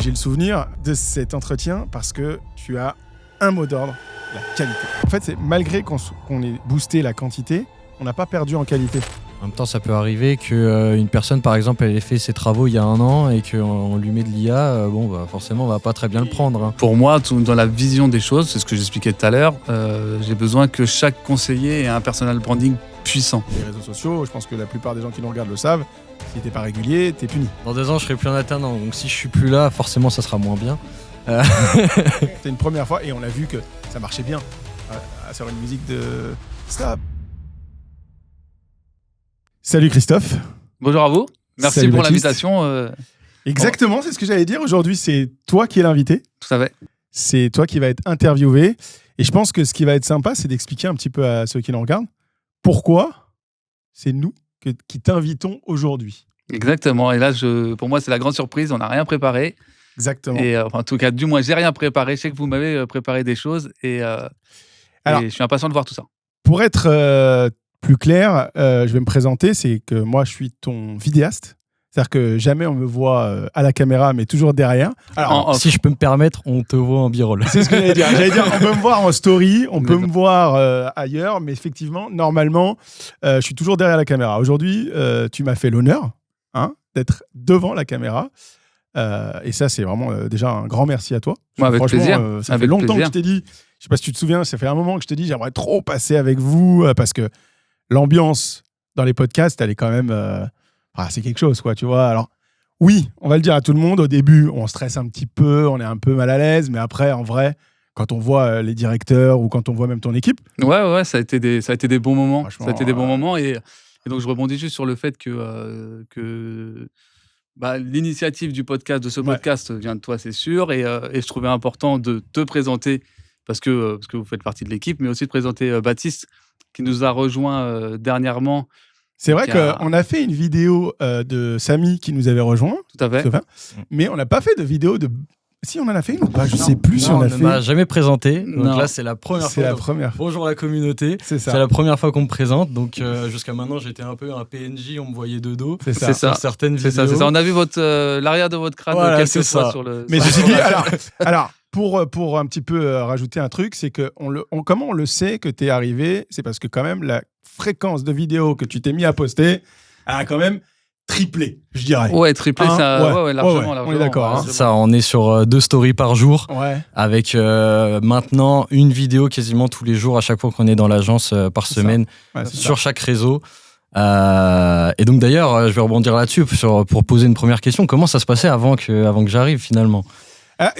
j'ai le souvenir de cet entretien parce que tu as un mot d'ordre, la qualité. En fait, c'est malgré qu'on ait boosté la quantité, on n'a pas perdu en qualité. En même temps, ça peut arriver qu'une personne, par exemple, elle ait fait ses travaux il y a 1 an et qu'on lui met de l'IA, forcément, on va pas très bien le prendre. Hein. Pour moi, dans la vision des choses, c'est ce que j'expliquais tout à l'heure, j'ai besoin que chaque conseiller ait un personal branding puissant. Les réseaux sociaux, je pense que la plupart des gens qui nous regardent le savent, si t'es pas régulier, t'es puni. Dans 2 ans, je serai plus en alternant, donc si je suis plus là, forcément, ça sera moins bien. C'était une première fois et on a vu que ça marchait bien sur une musique de Stop. Salut Christophe. Bonjour à vous. Merci Salut pour Baptiste. l'invitation. Exactement, c'est ce que j'allais dire. Aujourd'hui, c'est toi qui es l'invité. Tout à fait. C'est toi qui vas être interviewé. Et je pense que ce qui va être sympa, c'est d'expliquer un petit peu à ceux qui nous regardent pourquoi c'est nous qui t'invitons aujourd'hui. Exactement. Et là, pour moi, c'est la grande surprise. On n'a rien préparé. Exactement. Et en tout cas, du moins, j'ai rien préparé. Je sais que vous m'avez préparé des choses et je suis impatient de voir tout ça. Pour être plus clair, je vais me présenter. C'est que moi, je suis ton vidéaste. C'est-à-dire que jamais on me voit à la caméra, mais toujours derrière. Alors, si je peux me permettre, on te voit en b-roll. C'est ce que j'allais dire. On peut me voir en story, on peut me voir ailleurs, mais effectivement, normalement, je suis toujours derrière la caméra. Aujourd'hui, tu m'as fait l'honneur d'être devant la caméra. Et ça, c'est vraiment déjà un grand merci à toi. Avec plaisir. Ça fait longtemps que je t'ai dit, je ne sais pas si tu te souviens, ça fait un moment que je te dis, j'aimerais trop passer avec vous parce que l'ambiance dans les podcasts, elle est quand même... c'est quelque chose, quoi, tu vois. Alors, oui, on va le dire à tout le monde. Au début, on stresse un petit peu, on est un peu mal à l'aise, mais après, en vrai, quand on voit les directeurs ou quand on voit même ton équipe... Ouais, ça a été des bons moments. Ça a été des bons moments et donc, je rebondis juste sur le fait que l'initiative du podcast, de ce podcast, vient de toi, c'est sûr. Et je trouvais important de te présenter parce que vous faites partie de l'équipe, mais aussi de présenter Baptiste, qui nous a rejoint dernièrement. C'est vrai qu'on a fait une vidéo de Samy qui nous avait rejoint. Tout à fait. Mais on n'a pas fait de vidéo de... Si, on en a fait une ou pas? Je ne sais plus si on a fait. On ne m'a jamais présenté. Donc là, c'est la première fois. Première fois. Bonjour la communauté. C'est ça. C'est la première fois qu'on me présente. Donc jusqu'à maintenant, j'étais un peu un PNJ. On me voyait de dos. C'est ça. Sur certaines vidéos. C'est ça. On a vu l'arrière de votre crâne quelques fois sur le... Mais ceci dit, alors pour un petit peu rajouter un truc, c'est que comment on le sait que tu es arrivé? C'est parce que quand même, la fréquence de vidéos que tu t'es mis à poster a quand même triplé, je dirais. Ouais, triplé, largement. On est d'accord. Ça, on est sur 2 stories par jour, avec maintenant une vidéo quasiment tous les jours, à chaque fois qu'on est dans l'agence par semaine, sur chaque réseau. Et donc d'ailleurs, je vais rebondir là-dessus pour poser une première question. Comment ça se passait avant que j'arrive finalement?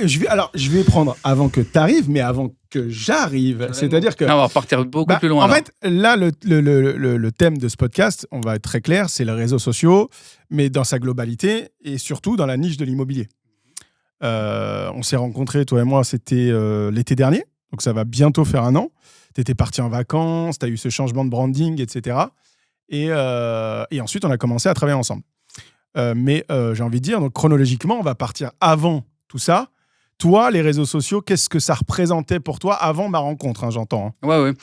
Je vais prendre avant que tu arrives, mais avant que j'arrive. C'est-à-dire que... on va partir beaucoup plus loin. En fait, là, le thème de ce podcast, on va être très clair, c'est les réseaux sociaux, mais dans sa globalité et surtout dans la niche de l'immobilier. On s'est rencontrés, toi et moi, c'était l'été dernier, donc ça va bientôt faire 1 an. Tu étais parti en vacances, tu as eu ce changement de branding, etc. Et ensuite, on a commencé à travailler ensemble. Mais j'ai envie de dire, donc chronologiquement, on va partir avant tout ça. Toi, les réseaux sociaux, qu'est-ce que ça représentait pour toi avant ma rencontre, j'entends. Ouais.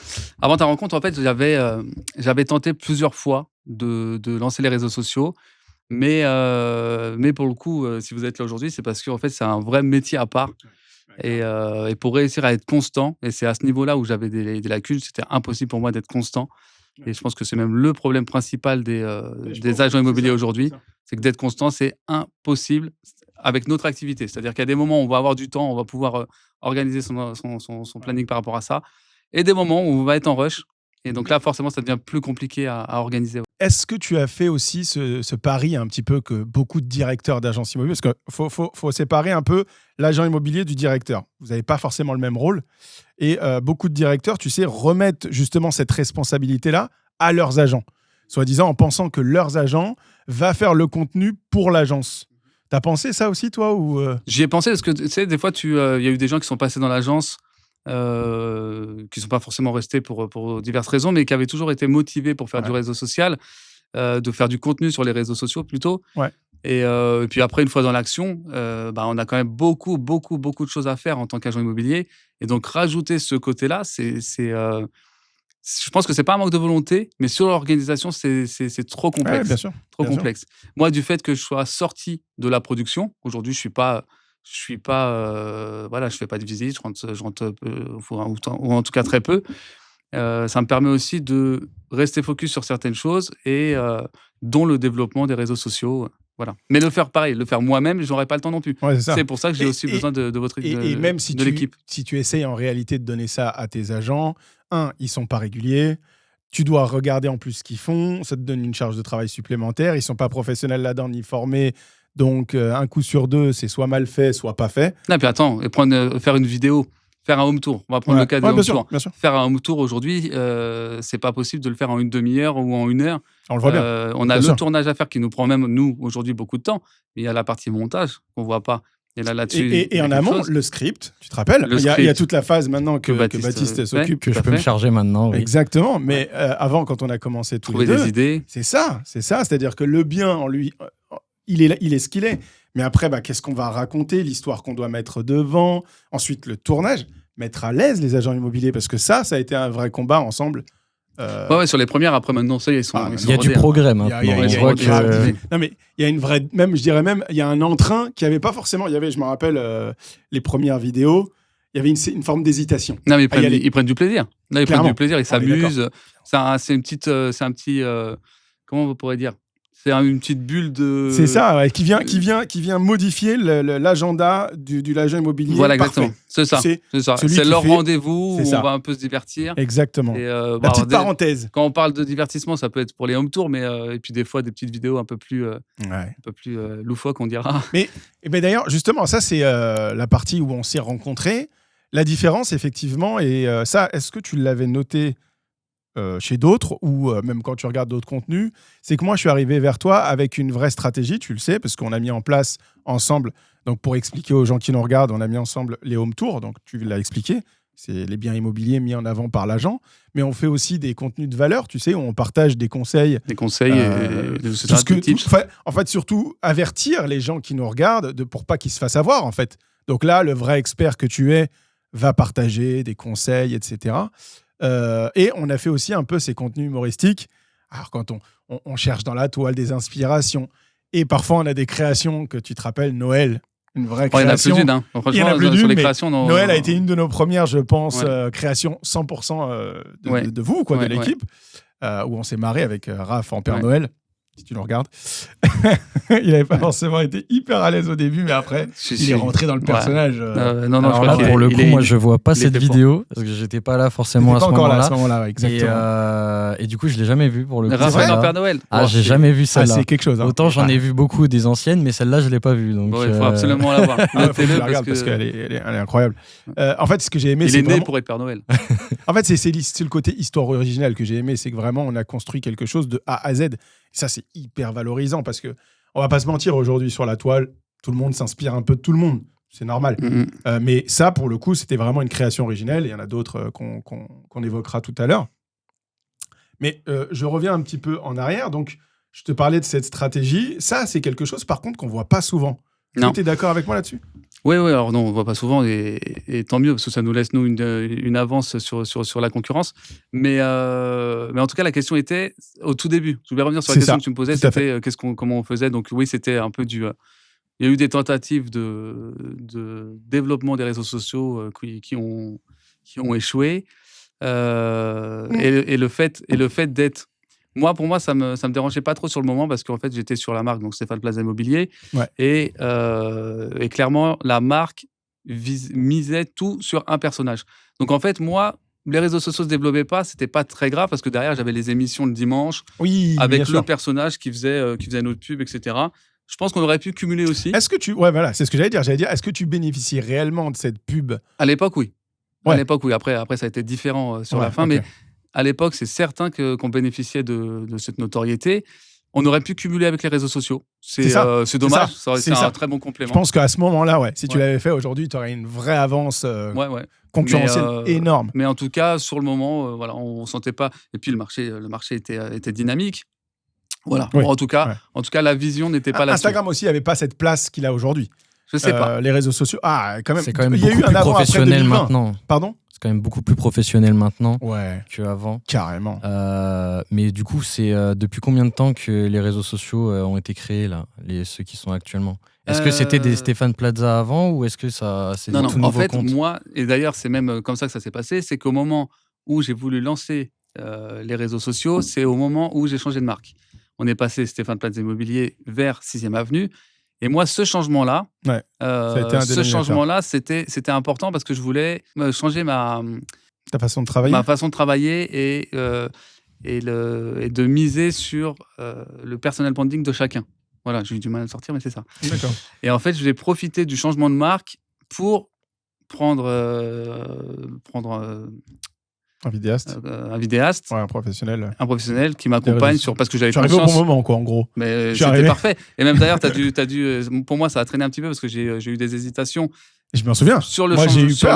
Avant ta rencontre, en fait, j'avais tenté plusieurs fois de lancer les réseaux sociaux. Mais pour le coup, si vous êtes là aujourd'hui, c'est parce qu'en fait, c'est un vrai métier à part. Et pour réussir à être constant, et c'est à ce niveau-là où j'avais des lacunes, c'était impossible pour moi d'être constant. Et je pense que c'est même le problème principal des agents immobiliers aujourd'hui, c'est que d'être constant, c'est impossible avec notre activité. C'est-à-dire qu'il y a des moments où on va avoir du temps, on va pouvoir organiser son planning par rapport à ça, et des moments où on va être en rush. Et donc là, forcément, ça devient plus compliqué à organiser. Est-ce que tu as fait aussi ce pari un petit peu que beaucoup de directeurs d'agences immobilières, parce qu'il faut séparer un peu l'agent immobilier du directeur. Vous n'avez pas forcément le même rôle. Et beaucoup de directeurs, tu sais, remettent justement cette responsabilité-là à leurs agents, soi-disant en pensant que leurs agents vont faire le contenu pour l'agence. T'as pensé ça aussi, toi ou J'y ai pensé parce que, tu sais, des fois, il y a eu des gens qui sont passés dans l'agence qui ne sont pas forcément restés pour diverses raisons, mais qui avaient toujours été motivés pour faire du réseau social, de faire du contenu sur les réseaux sociaux plutôt. Ouais. Et puis après, une fois dans l'action, on a quand même beaucoup de choses à faire en tant qu'agent immobilier. Et donc, rajouter ce côté-là, je pense que c'est pas un manque de volonté, mais sur l'organisation, c'est trop complexe. Ouais, bien sûr. Trop complexe. Moi, du fait que je sois sorti de la production, aujourd'hui, je suis pas je suis pas, voilà, je fais pas de visite, je rentre ou en tout cas très peu. Ça me permet aussi de rester focus sur certaines choses et dont le développement des réseaux sociaux. Voilà. Mais le faire moi-même, je n'aurais pas le temps non plus. Ouais, c'est pour ça que j'ai aussi besoin de votre et même si de l'équipe. Si tu essayes en réalité de donner ça à tes agents, ils sont pas réguliers. Tu dois regarder en plus ce qu'ils font. Ça te donne une charge de travail supplémentaire. Ils sont pas professionnels là-dedans ni formés. Donc, un coup sur deux, c'est soit mal fait, soit pas fait. Non, puis attends, faire une vidéo, faire un home tour. On va prendre le cas du home tour. Bien sûr. Faire un home tour aujourd'hui, c'est pas possible de le faire en une demi-heure ou en 1 heure. On le voit bien. On a le tournage à faire qui nous prend même, nous, aujourd'hui, beaucoup de temps. Mais il y a la partie montage qu'on voit pas. Et là-dessus. Et en amont, le script, tu te rappelles, il y a toute la phase maintenant que Baptiste s'occupe. Que je peux me charger maintenant. Oui. Exactement. Mais avant, quand on a commencé tous les deux, des idées. C'est ça. C'est-à-dire que le bien en lui, il est ce qu'il est. Mais après, qu'est-ce qu'on va raconter, l'histoire qu'on doit mettre devant, ensuite le tournage, mettre à l'aise les agents immobiliers, parce que ça a été un vrai combat ensemble. Ouais, sur les premières, après maintenant, ça, ils sont il y a du progrès maintenant. Non, mais il y a une vraie, même, je dirais même, il y a un entrain qui avait pas forcément, je me rappelle, les premières vidéos, il y avait une forme d'hésitation. Non, mais ils prennent du plaisir. Là, ils prennent du plaisir, ils s'amusent. C'est un petit, comment on pourrait dire? C'est une petite bulle de... C'est ça, qui vient modifier l'agenda de l'agent immobilier. Voilà, exactement. C'est ça. C'est leur rendez-vous où on va un peu se divertir. Exactement. Et, la petite parenthèse. Quand on parle de divertissement, ça peut être pour les home tours, mais et puis des fois des petites vidéos un peu plus loufoques, on dira. Mais d'ailleurs, justement, ça c'est la partie où on s'est rencontrés. La différence, effectivement, et ça, est-ce que tu l'avais noté chez d'autres ou même quand tu regardes d'autres contenus, c'est que moi je suis arrivé vers toi avec une vraie stratégie, tu le sais, parce qu'on a mis en place ensemble, donc pour expliquer aux gens qui nous regardent, on a mis ensemble les home tours, donc tu l'as expliqué, c'est les biens immobiliers mis en avant par l'agent, mais on fait aussi des contenus de valeur, tu sais, où on partage des conseils. Et des tips. En fait, surtout avertir les gens qui nous regardent pour pas qu'ils se fassent avoir, en fait. Donc là, le vrai expert que tu es va partager des conseils, etc. Et on a fait aussi un peu ces contenus humoristiques. Alors, quand on cherche dans la toile des inspirations, et parfois on a des créations que tu te rappelles, Noël, une vraie création. Il y en a plus d'une. Il y en a plus d'une, sur les créations. Noël a été une de nos premières, je pense, créations 100% de vous, de l'équipe, où on s'est marré avec Raph en Père Noël. Si tu le regardes. Il n'avait pas forcément été hyper à l'aise au début, mais après, il est rentré dans le personnage. Non, alors là, pour le coup, moi, je vois pas cette vidéo, parce que j'étais pas là forcément à ce moment-là. Exactement. Et du coup, je l'ai jamais vu pour le coup. Raphaël en Père Noël. J'ai jamais vu celle-là. C'est quelque chose. Autant j'en ai vu beaucoup des anciennes, mais celle-là, je l'ai pas vue. Donc, il faut absolument la voir. Notez-le parce qu'elle est incroyable. En fait, ce que j'ai aimé, c'est. Il est né pour être Père Noël. En fait, c'est le côté histoire originelle que j'ai aimé, c'est que vraiment, on a construit quelque chose de A à Z. Et ça, c'est hyper valorisant parce que on va pas se mentir, aujourd'hui sur la toile, tout le monde s'inspire un peu de tout le monde. C'est normal. Mais ça, pour le coup, c'était vraiment une création originelle. Il y en a d'autres qu'on évoquera tout à l'heure. Mais je reviens un petit peu en arrière. Donc, je te parlais de cette stratégie. Ça, c'est quelque chose, par contre, qu'on voit pas souvent. Tu es d'accord avec moi là-dessus ? Oui, alors non, on ne voit pas souvent, et tant mieux, parce que ça nous laisse, nous, une avance sur la concurrence. Mais en tout cas, la question était, au tout début, je voulais revenir sur la question que tu me posais, c'était comment on faisait. Donc oui, c'était un peu il y a eu des tentatives de développement des réseaux sociaux qui ont échoué. Et le fait d'être... Pour moi, ça me dérangeait pas trop sur le moment parce qu'en fait, j'étais sur la marque, donc Stéphane Plaza Immobilier. Ouais. Et clairement, la marque misait tout sur un personnage. Donc en fait, moi, les réseaux sociaux se développaient pas, c'était pas très grave parce que derrière, j'avais les émissions le dimanche avec le personnage qui faisait notre pub, etc. Je pense qu'on aurait pu cumuler aussi. Est-ce que voilà, c'est ce que j'allais dire. Est-ce que tu bénéficies réellement de cette pub ? À l'époque, oui. Ouais. À l'époque, oui. Après, ça a été différent sur la fin, okay. Mais à l'époque, c'est certain qu'on bénéficiait de cette notoriété. On aurait pu cumuler avec les réseaux sociaux. C'est dommage. C'est un très bon complément. Je pense qu'à ce moment-là, si tu l'avais fait aujourd'hui, tu aurais une vraie avance concurrentielle énorme. Mais en tout cas, sur le moment, on ne sentait pas. Et puis, le marché était dynamique. Voilà. Oui. Bon, en tout cas, la vision n'était pas là. Instagram aussi n'avait pas cette place qu'il a aujourd'hui. Je sais pas. Les réseaux sociaux. Quand même. C'est quand même beaucoup plus professionnel maintenant. Pardon ? C'est quand même beaucoup plus professionnel maintenant qu'avant. Carrément. Mais du coup, c'est depuis combien de temps que les réseaux sociaux ont été créés, là, ceux qui sont actuellement ? Est-ce que c'était des Stéphane Plaza avant ou est-ce que c'est non, tout nouveau en fait, compte? moi, et d'ailleurs, c'est même comme ça que ça s'est passé, c'est qu'au moment où j'ai voulu lancer les réseaux sociaux, c'est au moment où j'ai changé de marque. On est passé Stéphane Plaza Immobilier vers 6e Avenue. Et moi, ce changement-là, c'était important parce que je voulais changer ta façon de travailler. Ma façon de travailler et de miser sur le personal branding de chacun. Voilà, j'ai eu du mal à le sortir, mais c'est ça. D'accord. Et en fait, je vais profiter du changement de marque pour prendre un vidéaste. Ouais, un professionnel. Un professionnel qui m'accompagne parce que j'avais conscience. Tu arrivé au bon moment, quoi, en gros. Mais c'était parfait. Et même d'ailleurs, t'as dû, pour moi, ça a traîné un petit peu parce que j'ai eu des hésitations. Je m'en souviens. Sur le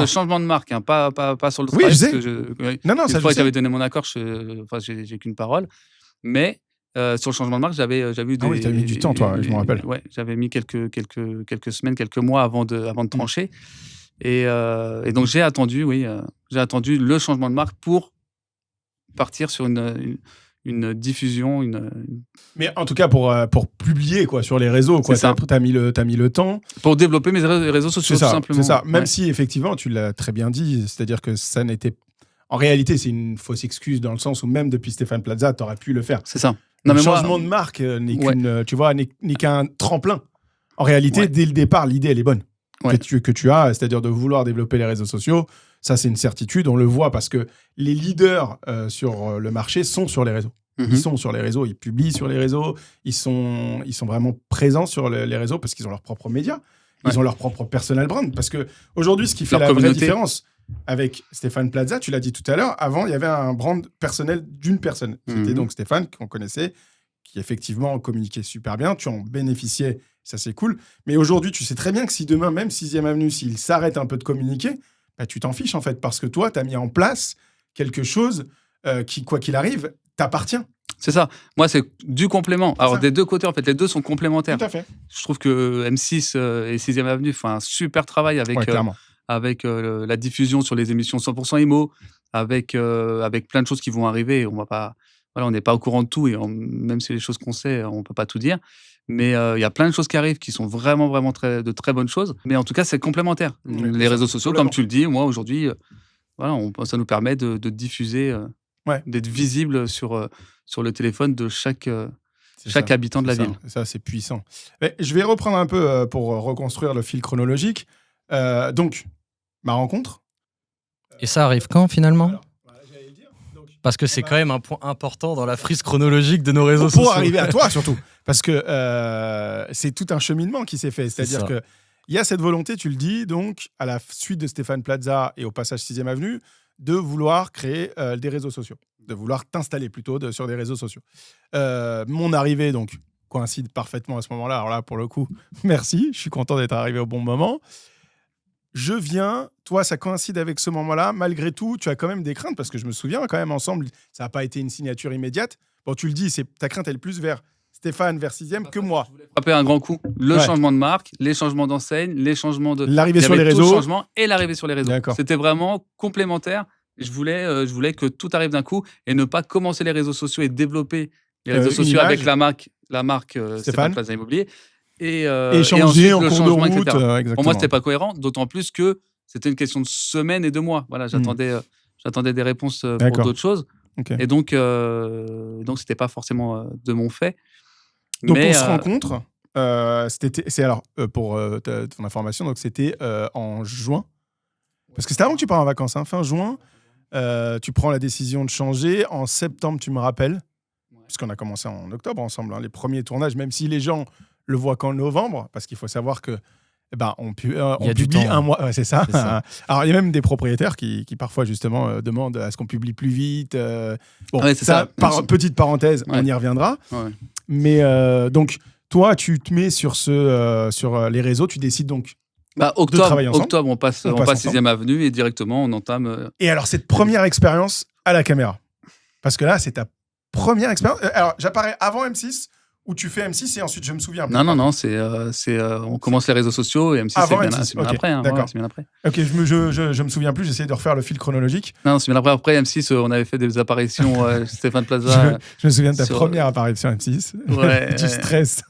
changement de marque, hein, pas sur le travail. Oui, je sais. Une fois que j'avais donné mon accord, j'ai qu'une parole. Mais sur le changement de marque, j'avais eu des. Ah oui, t'as mis du temps, toi, je me rappelle. Ouais, j'avais mis quelques semaines, quelques mois avant de trancher. Et donc j'ai attendu le changement de marque pour partir sur une diffusion, Mais en tout cas pour publier quoi sur les réseaux, quoi. T'as mis le temps pour développer mes réseaux sociaux, tout simplement. C'est ça. Même si effectivement tu l'as très bien dit, c'est-à-dire que ça n'était. En réalité, c'est une fausse excuse dans le sens où même depuis Stéphane Plaza, t'aurais pu le faire. C'est ça. Le changement de marque n'est qu'un tremplin. En réalité, dès le départ, l'idée elle est bonne. Que tu as, c'est-à-dire de vouloir développer les réseaux sociaux, ça c'est une certitude, on le voit parce que les leaders sur le marché sont sur les réseaux. Ils sont sur les réseaux, ils publient sur les réseaux, ils sont vraiment présents sur les réseaux parce qu'ils ont leurs propres médias, ils ont leur propre personal brand. Parce qu'aujourd'hui, ce qui fait la vraie différence avec Stéphane Plaza, tu l'as dit tout à l'heure, avant il y avait un brand personnel d'une personne. C'était donc Stéphane qu'on connaissait, qui effectivement communiquait super bien, tu en bénéficiais. Ça, c'est cool. Mais aujourd'hui, tu sais très bien que si demain, même 6e Avenue, s'il s'arrête un peu de communiquer, bah, tu t'en fiches, en fait, parce que toi, tu as mis en place quelque chose qui, quoi qu'il arrive, t'appartient. C'est ça. Moi, c'est du complément. Alors, des deux côtés, en fait, les deux sont complémentaires. Tout à fait. Je trouve que M6 et 6e Avenue font un super travail avec la diffusion sur les émissions 100% IMO, avec plein de choses qui vont arriver. On n'est pas au courant de tout, et même si les choses qu'on sait, on ne peut pas tout dire. Mais il y a plein de choses qui arrivent qui sont vraiment, vraiment de très bonnes choses. Mais en tout cas, c'est complémentaire. Les réseaux sociaux, comme tu le dis, moi, aujourd'hui, ça nous permet de diffuser, d'être visible sur le téléphone de chaque habitant de la ville. Ça, c'est puissant. Mais je vais reprendre un peu pour reconstruire le fil chronologique. Donc, ma rencontre. Et ça arrive quand, finalement ? Parce que c'est quand même un point important dans la frise chronologique de nos réseaux sociaux. Pour arriver à toi, surtout. Parce que c'est tout un cheminement qui s'est fait. C'est-à-dire qu'il y a cette volonté, tu le dis, donc, à la suite de Stéphane Plaza et au passage 6e Avenue, de vouloir créer des réseaux sociaux. De vouloir t'installer plutôt sur des réseaux sociaux. Mon arrivée, donc, coïncide parfaitement à ce moment-là. Alors là, pour le coup, merci. Je suis content d'être arrivé au bon moment. Je viens, toi, ça coïncide avec ce moment-là. Malgré tout, tu as quand même des craintes, parce que je me souviens quand même ensemble, ça n'a pas été une signature immédiate. Bon, tu le dis, ta crainte, elle est plus vers Stéphane, vers 6e que moi. Je voulais frapper un grand coup. Le changement de marque, les changements d'enseigne, les changements de... L'arrivée sur les réseaux. Le changement et l'arrivée sur les réseaux. D'accord. C'était vraiment complémentaire. Je voulais que tout arrive d'un coup et ne pas commencer les réseaux sociaux et développer les réseaux sociaux avec la marque Stéphane Plaza Immobilier. Et échanger en cours de route. Pour moi, c'était pas cohérent, d'autant plus que c'était une question de semaines et de mois. Voilà, j'attendais des réponses pour d'autres choses. Okay. Et donc c'était pas forcément de mon fait. Donc on se rencontre. Pour ton information, donc c'était en juin. Parce que c'était avant que tu pars en vacances, hein, fin juin. Tu prends la décision de changer. En septembre, tu me rappelles, puisqu'on a commencé en octobre ensemble, hein, les premiers tournages, même si les gens le voient qu'en novembre, parce qu'il faut savoir que on publie un mois. Ouais, c'est ça. Alors, il y a même des propriétaires qui parfois, justement, demandent à ce qu'on publie plus vite. Petite parenthèse, on y reviendra. Ouais. Mais donc, toi, tu te mets sur les réseaux, tu décides donc de travailler ensemble. Octobre, on passe 6e Avenue et directement, on entame... Et alors, cette première expérience à la caméra, parce que là, c'est ta première expérience. Alors, j'apparais avant M6 Ou tu fais M6 et ensuite je me souviens. Non, on commence les réseaux sociaux et M6 c'est bien après. D'accord. C'est bien après. Ok, je me souviens plus, j'essayais de refaire le fil chronologique. Non, c'est bien après. Après M6, on avait fait des apparitions, Stéphane Plaza. Je me souviens de ta première apparition M6. Ouais. Du stress.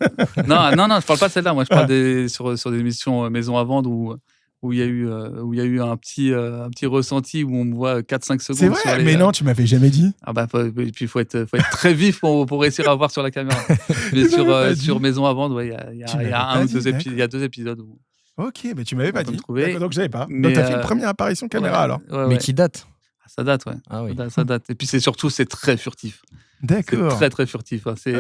Non, je parle pas de celle-là. Moi, je parle sur des émissions Maison à vendre où il y a eu un petit ressenti où on me voit 4-5 secondes. C'est vrai, mais non, tu m'avais jamais dit. Ah bah, et puis il faut être très vif pour réussir à voir sur la caméra. Mais sur Maison à vendre, il y a 2 épisodes où... Ok, mais tu m'avais pas dit. Donc je savais pas. Mais donc t'as fait une première apparition caméra alors. Mais qui date? Ça date, ouais. Ah oui. Ça date. Et puis c'est très furtif. D'accord. C'est très très furtif. Hein. C'est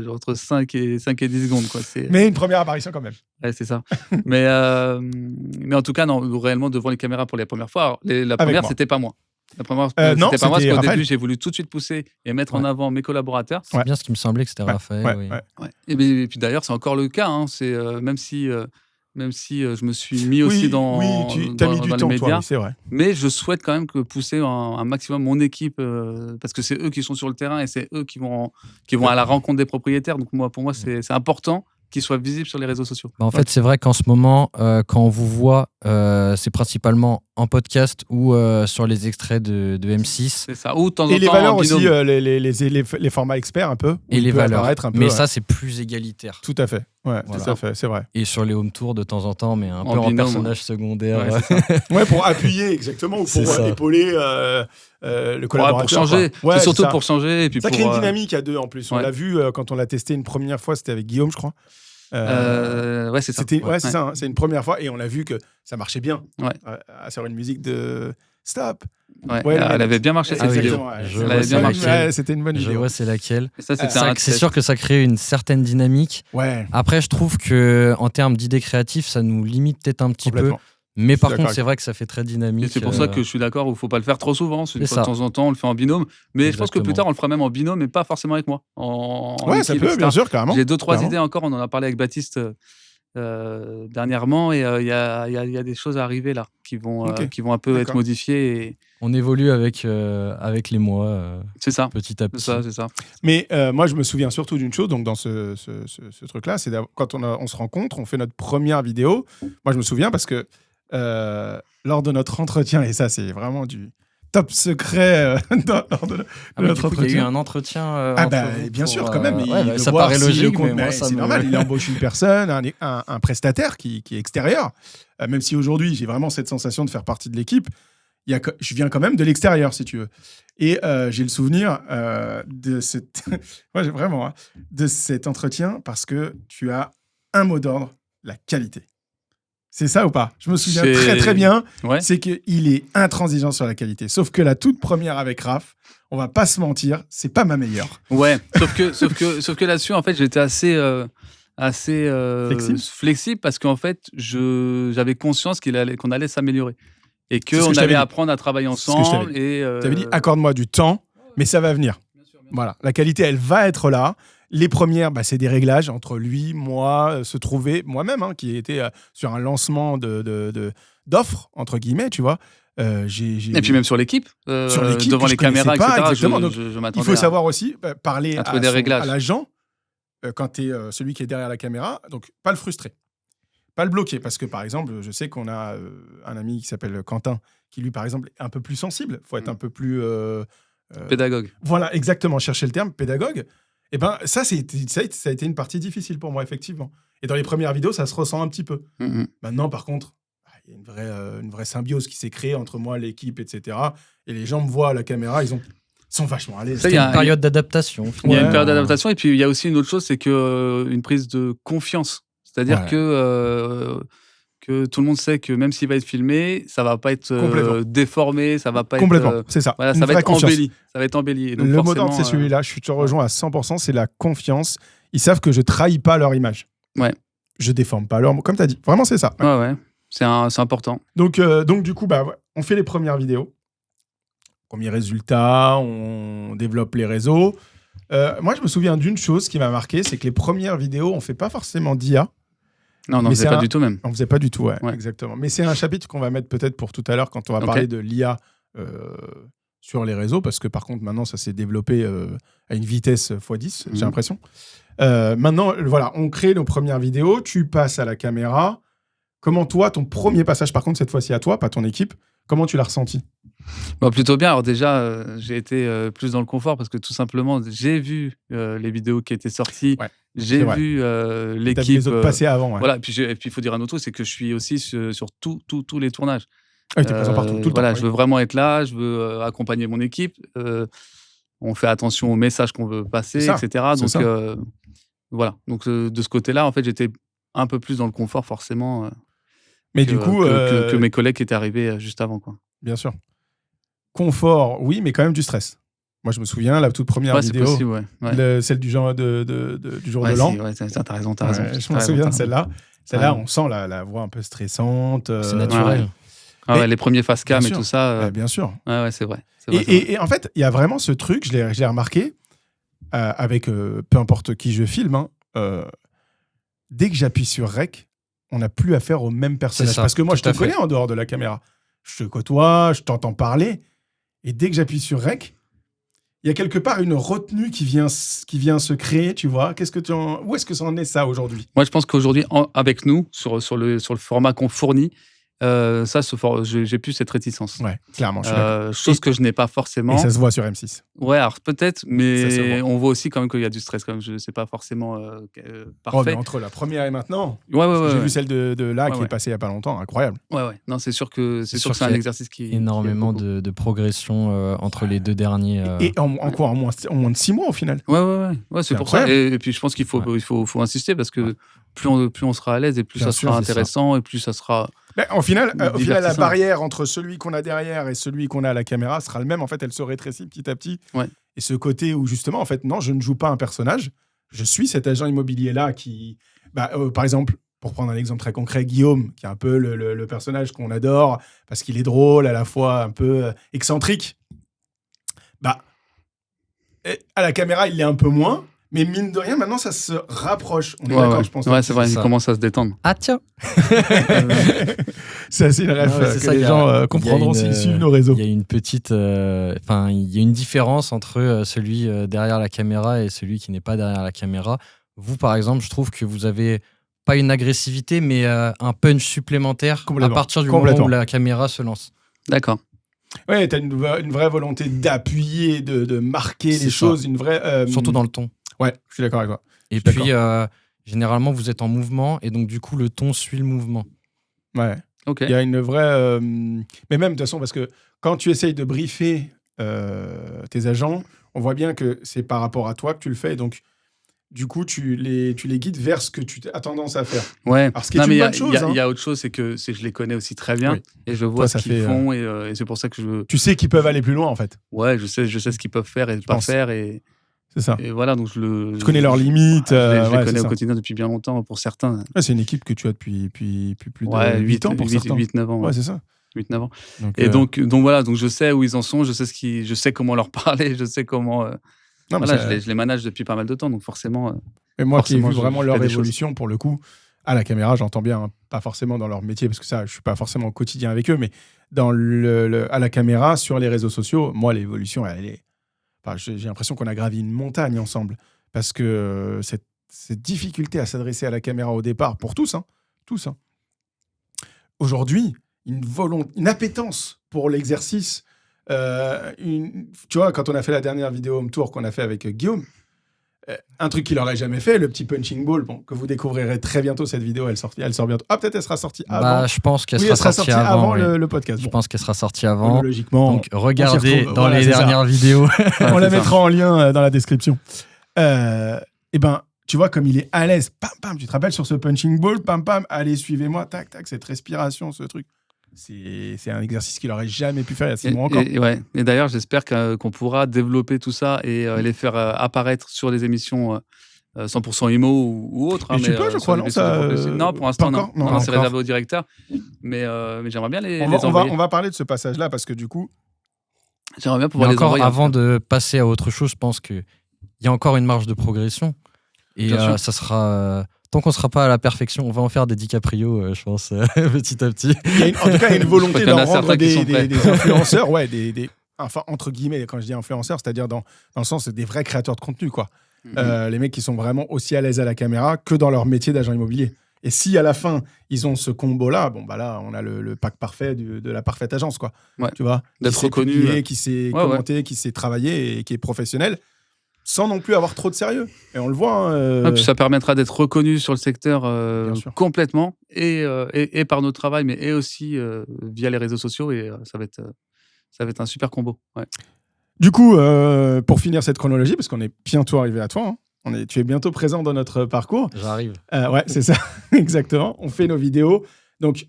entre 5 et 10 secondes. Quoi. Mais une première apparition quand même. Ouais, c'est ça. mais en tout cas, non, réellement devant les caméras pour les premières fois. Alors, la première, c'était pas moi. La première, non, c'était pas moi parce qu'au Raphaël. début, j'ai voulu tout de suite pousser et mettre en avant mes collaborateurs. C'est bien ce qui me semblait que c'était Raphaël. Oui. Ouais. Et puis d'ailleurs, c'est encore le cas. Hein. C'est, même si je me suis mis aussi dans les médias, toi, c'est vrai. mais je souhaite quand même pousser un maximum mon équipe parce que c'est eux qui sont sur le terrain et c'est eux qui vont à la rencontre des propriétaires. Donc pour moi, c'est important qu'ils soient visibles sur les réseaux sociaux. En fait, c'est vrai qu'en ce moment, quand on vous voit, c'est principalement en podcast ou sur les extraits de M6. C'est ça. Ou de temps en temps, et les valeurs en aussi, binôme. les formats experts un peu. Et les valeurs. Mais peu, ça, c'est plus égalitaire. Tout à fait. Ouais, Voilà. tout à fait, c'est vrai. Et sur les home tours de temps en temps, mais un peu binôme, en personnage secondaire. Ouais, pour appuyer exactement ou pour épauler le collaborateur. Pour changer. Ouais, c'est surtout pour changer. Et puis ça crée une dynamique à deux en plus. On l'a vu quand on l'a testé une première fois, c'était avec Guillaume, je crois. Ouais, c'est ça. C'est ça, hein, c'est une première fois et on a vu que ça marchait bien. Sur une musique de Stop. Ouais, elle avait bien marché cette vidéo. Elle avait bien marché. C'était une bonne vidéo. Je vois c'est laquelle. C'est sûr que ça crée une certaine dynamique. Ouais. Après, je trouve que en termes d'idées créatives, ça nous limite peut-être un petit peu. Mais par contre, c'est vrai que ça fait très dynamique. Et c'est pour ça que je suis d'accord, il ne faut pas le faire trop souvent. De temps en temps, on le fait en binôme. Mais je pense que plus tard, on le fera même en binôme, mais pas forcément avec moi. Ouais, ça peut, bien sûr, carrément. J'ai 2-3 idées encore. On en a parlé avec Baptiste dernièrement. Et il y a des choses à arriver là qui vont un peu être modifiées. Et... On évolue avec les mois. C'est ça. Petit à petit. C'est ça. Mais moi, je me souviens surtout d'une chose. Donc, dans ce truc-là, c'est quand on se rencontre, on fait notre première vidéo. Moi, je me souviens parce que lors de notre entretien, et ça c'est vraiment du top secret lors de notre entretien. Il y a eu un entretien bien sûr quand même, ça paraît logique, mais moi, c'est normal, il embauche une personne, un prestataire qui est extérieur, même si aujourd'hui j'ai vraiment cette sensation de faire partie de l'équipe, je viens quand même de l'extérieur si tu veux, et j'ai le souvenir de de cet entretien parce que tu as un mot d'ordre, la qualité. C'est ça ou pas? Je me souviens très très bien. Ouais. C'est qu'il est intransigeant sur la qualité. Sauf que la toute première avec Raph, on va pas se mentir, c'est pas ma meilleure. Ouais. Sauf que là-dessus, en fait, j'étais assez flexible parce qu'en fait, j'avais conscience qu'on allait s'améliorer et qu'on allait apprendre à travailler ensemble. Tu avais dit accorde-moi du temps, mais ça va venir. Bien sûr. Voilà, la qualité, elle va être là. Les premières, c'est des réglages entre lui, moi, se trouver, moi-même, qui était sur un lancement d'offres, entre guillemets, tu vois. Et puis même sur l'équipe, devant les caméras, etc. Je m'attendais il faut savoir aussi parler à l'agent quand tu es celui qui est derrière la caméra, donc pas le frustrer, pas le bloquer. Parce que, par exemple, je sais qu'on a un ami qui s'appelle Quentin, qui lui, par exemple, est un peu plus sensible. Il faut être un peu plus... pédagogue. Voilà, exactement, chercher le terme, pédagogue. Et ça a été une partie difficile pour moi, effectivement. Et dans les premières vidéos, ça se ressent un petit peu. Maintenant, par contre, il y a une vraie symbiose qui s'est créée entre moi, l'équipe, etc. Et les gens me voient à la caméra, ils sont vachement à l'aise. Il y a une période d'adaptation. Il y a une période d'adaptation. Et puis, il y a aussi une autre chose, c'est une prise de confiance. C'est-à-dire que tout le monde sait que même s'il va être filmé, ça va pas être déformé, ça va pas complètement, c'est ça. Voilà, ça va être embelli. Ça va être embelli. Donc le mot d'ordre, c'est celui-là. Je te rejoins à 100%. C'est la confiance. Ils savent que je trahis pas leur image. Ouais. Je déforme pas leur mot. Comme tu as dit. Vraiment, c'est ça. Ouais. C'est important. Donc du coup, on fait les premières vidéos. Premiers résultats, on développe les réseaux. Moi, je me souviens d'une chose qui m'a marqué, c'est que les premières vidéos, on fait pas forcément d'IA. Non, on n'en faisait pas du tout même. On ne faisait pas du tout, ouais. Exactement. Mais c'est un chapitre qu'on va mettre peut-être pour tout à l'heure quand on va parler de l'IA sur les réseaux, parce que par contre, maintenant, ça s'est développé à une vitesse x10, j'ai l'impression. Maintenant, voilà, on crée nos premières vidéos, tu passes à la caméra. Comment toi, ton premier passage, par contre, cette fois-ci à toi, pas ton équipe, comment tu l'as ressenti ? Plutôt bien. Alors déjà, j'ai été plus dans le confort parce que tout simplement, j'ai vu les vidéos qui étaient sorties. Ouais, j'ai vu l'équipe. T'as vu les autres passer avant. Ouais. Voilà. Et puis il faut dire un autre truc, c'est que je suis aussi sur tous les tournages. Ah, t'es présent partout, tout le voilà, temps. Je veux vraiment être là, je veux accompagner mon équipe. On fait attention aux messages qu'on veut passer, etc. Donc voilà. Donc de ce côté-là, en fait, j'étais un peu plus dans le confort forcément. Mais du coup, que mes collègues qui étaient arrivés juste avant, quoi. Bien sûr. Confort, oui, mais quand même du stress. Moi, je me souviens, la toute première vidéo, possible, ouais. Celle du jour de l'an. Ouais, t'as raison. Je me souviens de celle-là. Celle-là, on sent la voix un peu stressante. C'est naturel. Les premiers face cam et tout ça. Bien sûr. Ouais, c'est vrai. Et en fait, il y a vraiment ce truc, je l'ai remarqué, avec peu importe qui je filme, dès que j'appuie sur Rec, on n'a plus affaire au même personnage. Parce que moi, je te connais en dehors de la caméra. Je te côtoie, je t'entends parler. Et dès que j'appuie sur Rec, il y a quelque part une retenue qui vient se créer, tu vois. Où est-ce que ça en est, ça, aujourd'hui ? Moi, je pense qu'aujourd'hui, avec nous, sur le format qu'on fournit, j'ai plus cette réticence. Ouais, clairement. Chose que je n'ai pas forcément. Et ça se voit sur M6. Ouais, alors peut-être, mais on voit aussi quand même qu'il y a du stress. Quand même, c'est pas forcément parfait. Mais entre la première et maintenant, ouais, j'ai vu celle de là qui est passée il y a pas longtemps, incroyable. Ouais. Non, c'est sûr que c'est un exercice qui énormément de progression entre les deux derniers. Et en moins de 6 mois au final. Ouais, c'est pour ça. Et puis je pense qu'il faut insister parce que plus on sera à l'aise et plus ça sera intéressant et plus ça sera. Au final, la barrière entre celui qu'on a derrière et celui qu'on a à la caméra sera le même. En fait, elle se rétrécit petit à petit. Ouais. Et ce côté où, justement, en fait, non, je ne joue pas un personnage. Je suis cet agent immobilier-là qui... par exemple, pour prendre un exemple très concret, Guillaume, qui est un peu le personnage qu'on adore parce qu'il est drôle, à la fois un peu excentrique. À la caméra, il l'est un peu moins. Mais mine de rien, maintenant, ça se rapproche. On est d'accord, je pense. Ouais, c'est vrai, il commence à se détendre. Ah, tiens. C'est une rêve que les gens comprendront s'ils suivent nos réseaux. Il y a une petite... il y a une différence entre celui derrière la caméra et celui qui n'est pas derrière la caméra. Vous, par exemple, je trouve que vous avez pas une agressivité, mais un punch supplémentaire à partir du moment où la caméra se lance. D'accord. Ouais, tu as une vraie volonté d'appuyer, de marquer les choses. Une vraie, surtout dans le ton. Ouais, je suis d'accord avec toi. Et puis, généralement, vous êtes en mouvement et donc, du coup, le ton suit le mouvement. Ouais. Ok. Il y a une vraie... Mais même, de toute façon, parce que quand tu essayes de briefer tes agents, on voit bien que c'est par rapport à toi que tu le fais. Donc, du coup, tu les guides vers ce que tu as tendance à faire. Ouais. Alors, ce qui est une bonne chose. Il y a autre chose, c'est que je les connais aussi très bien. Oui. Et je vois ce qu'ils font. Et c'est pour ça que je... Tu sais qu'ils peuvent aller plus loin, en fait. Ouais, je sais ce qu'ils peuvent faire et ne pas faire. C'est ça. Et voilà, donc tu connais leurs limites. Je les connais au quotidien depuis bien longtemps, pour certains. Ouais, c'est une équipe que tu as depuis plus de 8 ans pour certains. 8-9 ans. Ouais, c'est ça. 8-9 ans. Donc voilà, donc je sais où ils en sont, je sais comment leur parler, je sais comment... je les manage depuis pas mal de temps, donc forcément... Et moi qui ai vu vraiment leur évolution, pour le coup, à la caméra, j'entends bien, pas forcément dans leur métier, parce que ça, je suis pas forcément au quotidien avec eux, mais à la caméra, sur les réseaux sociaux, moi, l'évolution, elle est... j'ai l'impression qu'on a gravi une montagne ensemble, parce que cette difficulté à s'adresser à la caméra au départ, pour tous, aujourd'hui, une appétence pour l'exercice. Tu vois, quand on a fait la dernière vidéo home tour qu'on a fait avec Guillaume, un truc qu'il n'aurait jamais fait, le petit punching ball, que vous découvrirez très bientôt. Cette vidéo, elle sort bientôt. Ah, peut-être elle sera sortie avant. Je pense qu'elle sera sortie avant le podcast. Je pense qu'elle sera sortie avant. Logiquement, donc regardez dans les dernières vidéos. On la mettra en lien dans la description. Tu vois, comme il est à l'aise, pam, pam, tu te rappelles sur ce punching ball, pam, pam, allez, suivez-moi, tac, tac, cette respiration, ce truc. C'est un exercice qu'il n'aurait jamais pu faire il y a 6 mois encore. Et d'ailleurs, j'espère qu'on pourra développer tout ça et les faire apparaître sur les émissions 100% IMO ou autres. Et tu peux, je crois, non Non, pour l'instant, non. C'est réservé au directeur. Mais j'aimerais bien les envoyer. On va parler de ce passage-là parce que du coup... J'aimerais bien pouvoir les envoyer. Avant de passer à autre chose, je pense qu'il y a encore une marge de progression. Et ça sera... Tant qu'on ne sera pas à la perfection, on va en faire des DiCaprio, je pense, petit à petit. En tout cas, il y a une volonté d'en rendre des influenceurs, enfin, entre guillemets, quand je dis influenceurs, c'est-à-dire dans le sens, c'est des vrais créateurs de contenu, quoi. Les mecs qui sont vraiment aussi à l'aise à la caméra que dans leur métier d'agent immobilier. Et si à la fin, ils ont ce combo-là, bon, bah là, on a le pack parfait de la parfaite agence, quoi. Ouais. Tu vois, d'être reconnu, qui sait commenter, qui sait travailler et qui est professionnel, sans non plus avoir trop de sérieux. Et on le voit. Puis ça permettra d'être reconnu sur le secteur complètement, et par notre travail, mais aussi via les réseaux sociaux. Et ça va être un super combo. Ouais. Du coup, pour finir cette chronologie, parce qu'on est bientôt arrivé à toi, tu es bientôt présent dans notre parcours. J'arrive. Ouais, c'est ça, exactement. On fait nos vidéos. Donc,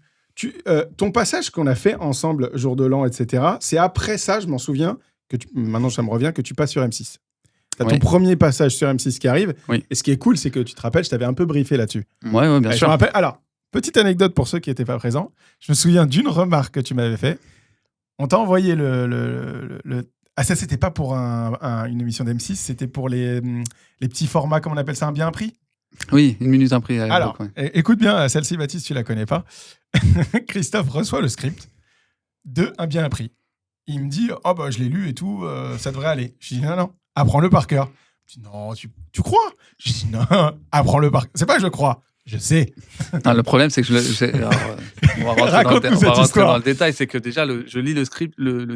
ton passage qu'on a fait ensemble, jour de l'an, etc., c'est après ça, je m'en souviens, maintenant ça me revient, que tu passes sur M6. Tu as ton premier passage sur M6 qui arrive. Oui. Et ce qui est cool, c'est que tu te rappelles, je t'avais un peu briefé là-dessus. Ouais, bien sûr. Je me rappelle. Alors, petite anecdote pour ceux qui n'étaient pas présents. Je me souviens d'une remarque que tu m'avais fait. On t'a envoyé Ah, ça, c'était pas pour une émission d'M6, c'était pour les petits formats, comment on appelle ça, un bien prix ? Oui, 1 minute un prix. Alors, écoute bien, celle-ci, Baptiste, tu la connais pas. Christophe reçoit le script de un bien prix. Il me dit, oh bah je l'ai lu et tout, ça devrait aller. Je dis, non, apprends-le par cœur. Je dis, non, tu crois ? Je dis, non, apprends-le par cœur. C'est pas que je crois, je sais. Non, le problème, c'est que on va rentrer dans le détail, c'est que déjà, je lis le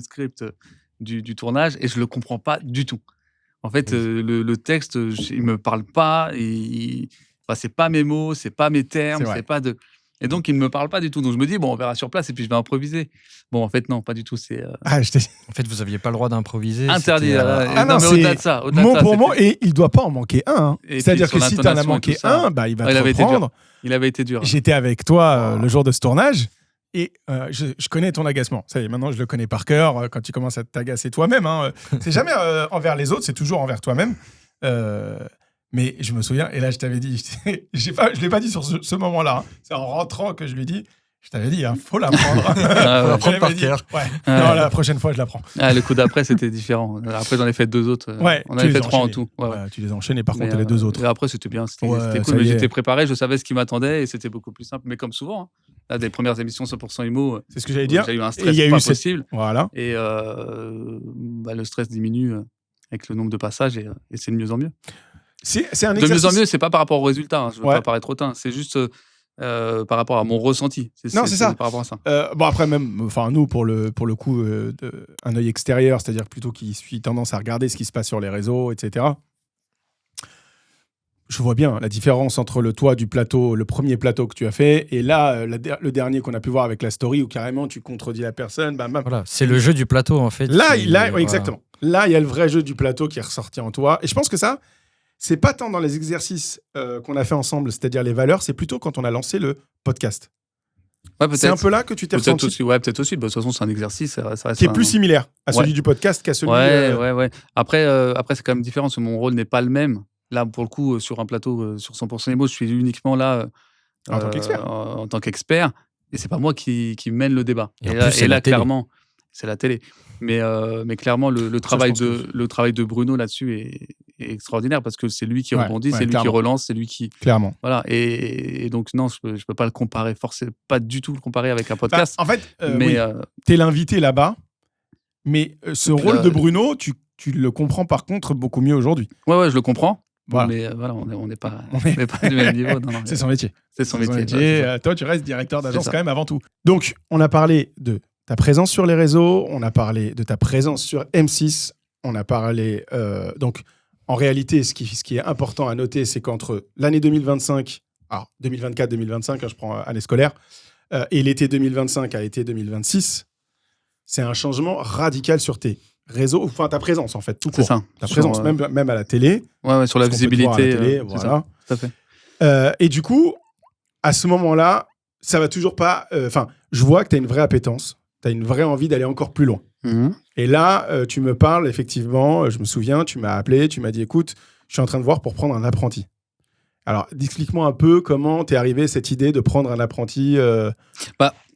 script du tournage et je le comprends pas du tout. En fait, le texte, il me parle pas. C'est pas mes mots, c'est pas mes termes, c'est pas de. Et donc, il ne me parle pas du tout. Donc, je me dis, bon, on verra sur place et puis je vais improviser. Bon, en fait, non, pas du tout. En fait, vous n'aviez pas le droit d'improviser. Interdit. Non, mais au-delà de ça. Mot pour mot, et il ne doit pas en manquer un. C'est-à-dire que si tu en as manqué un, bah, il va te reprendre. Il avait été dur. J'étais avec toi le jour de ce tournage. Et je connais ton agacement. Ça y est, maintenant, je le connais par cœur. Quand tu commences à t'agacer toi-même, c'est jamais envers les autres, c'est toujours envers toi-même. Mais je me souviens, et là, je t'avais dit, je ne l'ai pas dit sur ce moment-là. C'est en rentrant que je lui dis, je t'avais dit, faut l'apprendre. Faut l'apprendre par cœur. Ouais. Non, la prochaine fois, je l'apprends. Le coup d'après, c'était différent. Après, j'en ai fait 2 autres. On en avait fait 3 en tout. Tu les enchaînes, et par contre, les 2 autres. Et après, c'était bien. C'était cool. Mais j'étais préparé, je savais ce qui m'attendait et c'était beaucoup plus simple. Mais comme souvent, là, des premières émissions 100% IMO, c'est ce que j'allais dire. J'ai eu un stress pas possible. Voilà. Et le stress diminue avec le nombre de passages et c'est de mieux en mieux. C'est un exercice. De mieux en mieux, c'est pas par rapport au résultat. Je veux pas paraître hautain. C'est juste par rapport à mon ressenti. C'est ça. Par rapport à ça. Bon, après, même, nous, pour le coup, un œil extérieur, c'est-à-dire plutôt qui suit tendance à regarder ce qui se passe sur les réseaux, etc. Je vois bien la différence entre le premier plateau que tu as fait, et là, le dernier qu'on a pu voir avec la story, où carrément tu contredis la personne. Voilà, c'est le jeu du plateau, en fait. Là, exactement. Là, il y a le vrai jeu du plateau qui est ressorti en toi. Et je pense que ça, c'est pas tant dans les exercices qu'on a fait ensemble, c'est-à-dire les valeurs, c'est plutôt quand on a lancé le podcast. Ouais, peut-être. C'est un peu là que tu t'es ressenti. Peut-être aussi. De toute façon, c'est un exercice. Ça reste qui est plus similaire à celui du podcast qu'à celui... Ouais. Après, c'est quand même différent, parce que mon rôle n'est pas le même. Là, pour le coup, sur un plateau sur 100% IMO, je suis uniquement là en tant qu'expert. Et c'est pas moi qui mène le débat. Et là clairement, c'est la télé. Mais clairement, le travail de Bruno là-dessus est extraordinaire, parce que c'est lui qui rebondit, c'est lui qui relance, c'est lui qui... Clairement. Voilà. Et donc, non, je peux pas le comparer, forcément, pas du tout le comparer avec un podcast. En fait, t'es l'invité là-bas, mais ce rôle de Bruno, tu le comprends par contre beaucoup mieux aujourd'hui. Ouais, je le comprends. Voilà. Mais on n'est pas du même niveau. Non, c'est son métier. C'est son métier. Toi, tu restes directeur d'agence quand même avant tout. Donc, on a parlé de ta présence sur les réseaux, on a parlé de ta présence sur M6, on a parlé... donc, en réalité, ce qui est important à noter, c'est qu'entre l'année 2025, alors 2024-2025, je prends année scolaire, et l'été 2025 à l'été 2026, c'est un changement radical sur tes réseaux, enfin ta présence en fait, tout court. C'est ça. Ta présence, même à la télé. Ouais, sur la visibilité. Voilà. Ça, tout à fait. Et du coup, à ce moment-là, ça va toujours pas... je vois que tu as une vraie appétence, tu as une vraie envie d'aller encore plus loin. Mmh. Et là, tu me parles, effectivement, je me souviens, tu m'as appelé, tu m'as dit, écoute, je suis en train de voir pour prendre un apprenti. Alors, explique-moi un peu comment t'es arrivé cette idée de prendre un apprenti.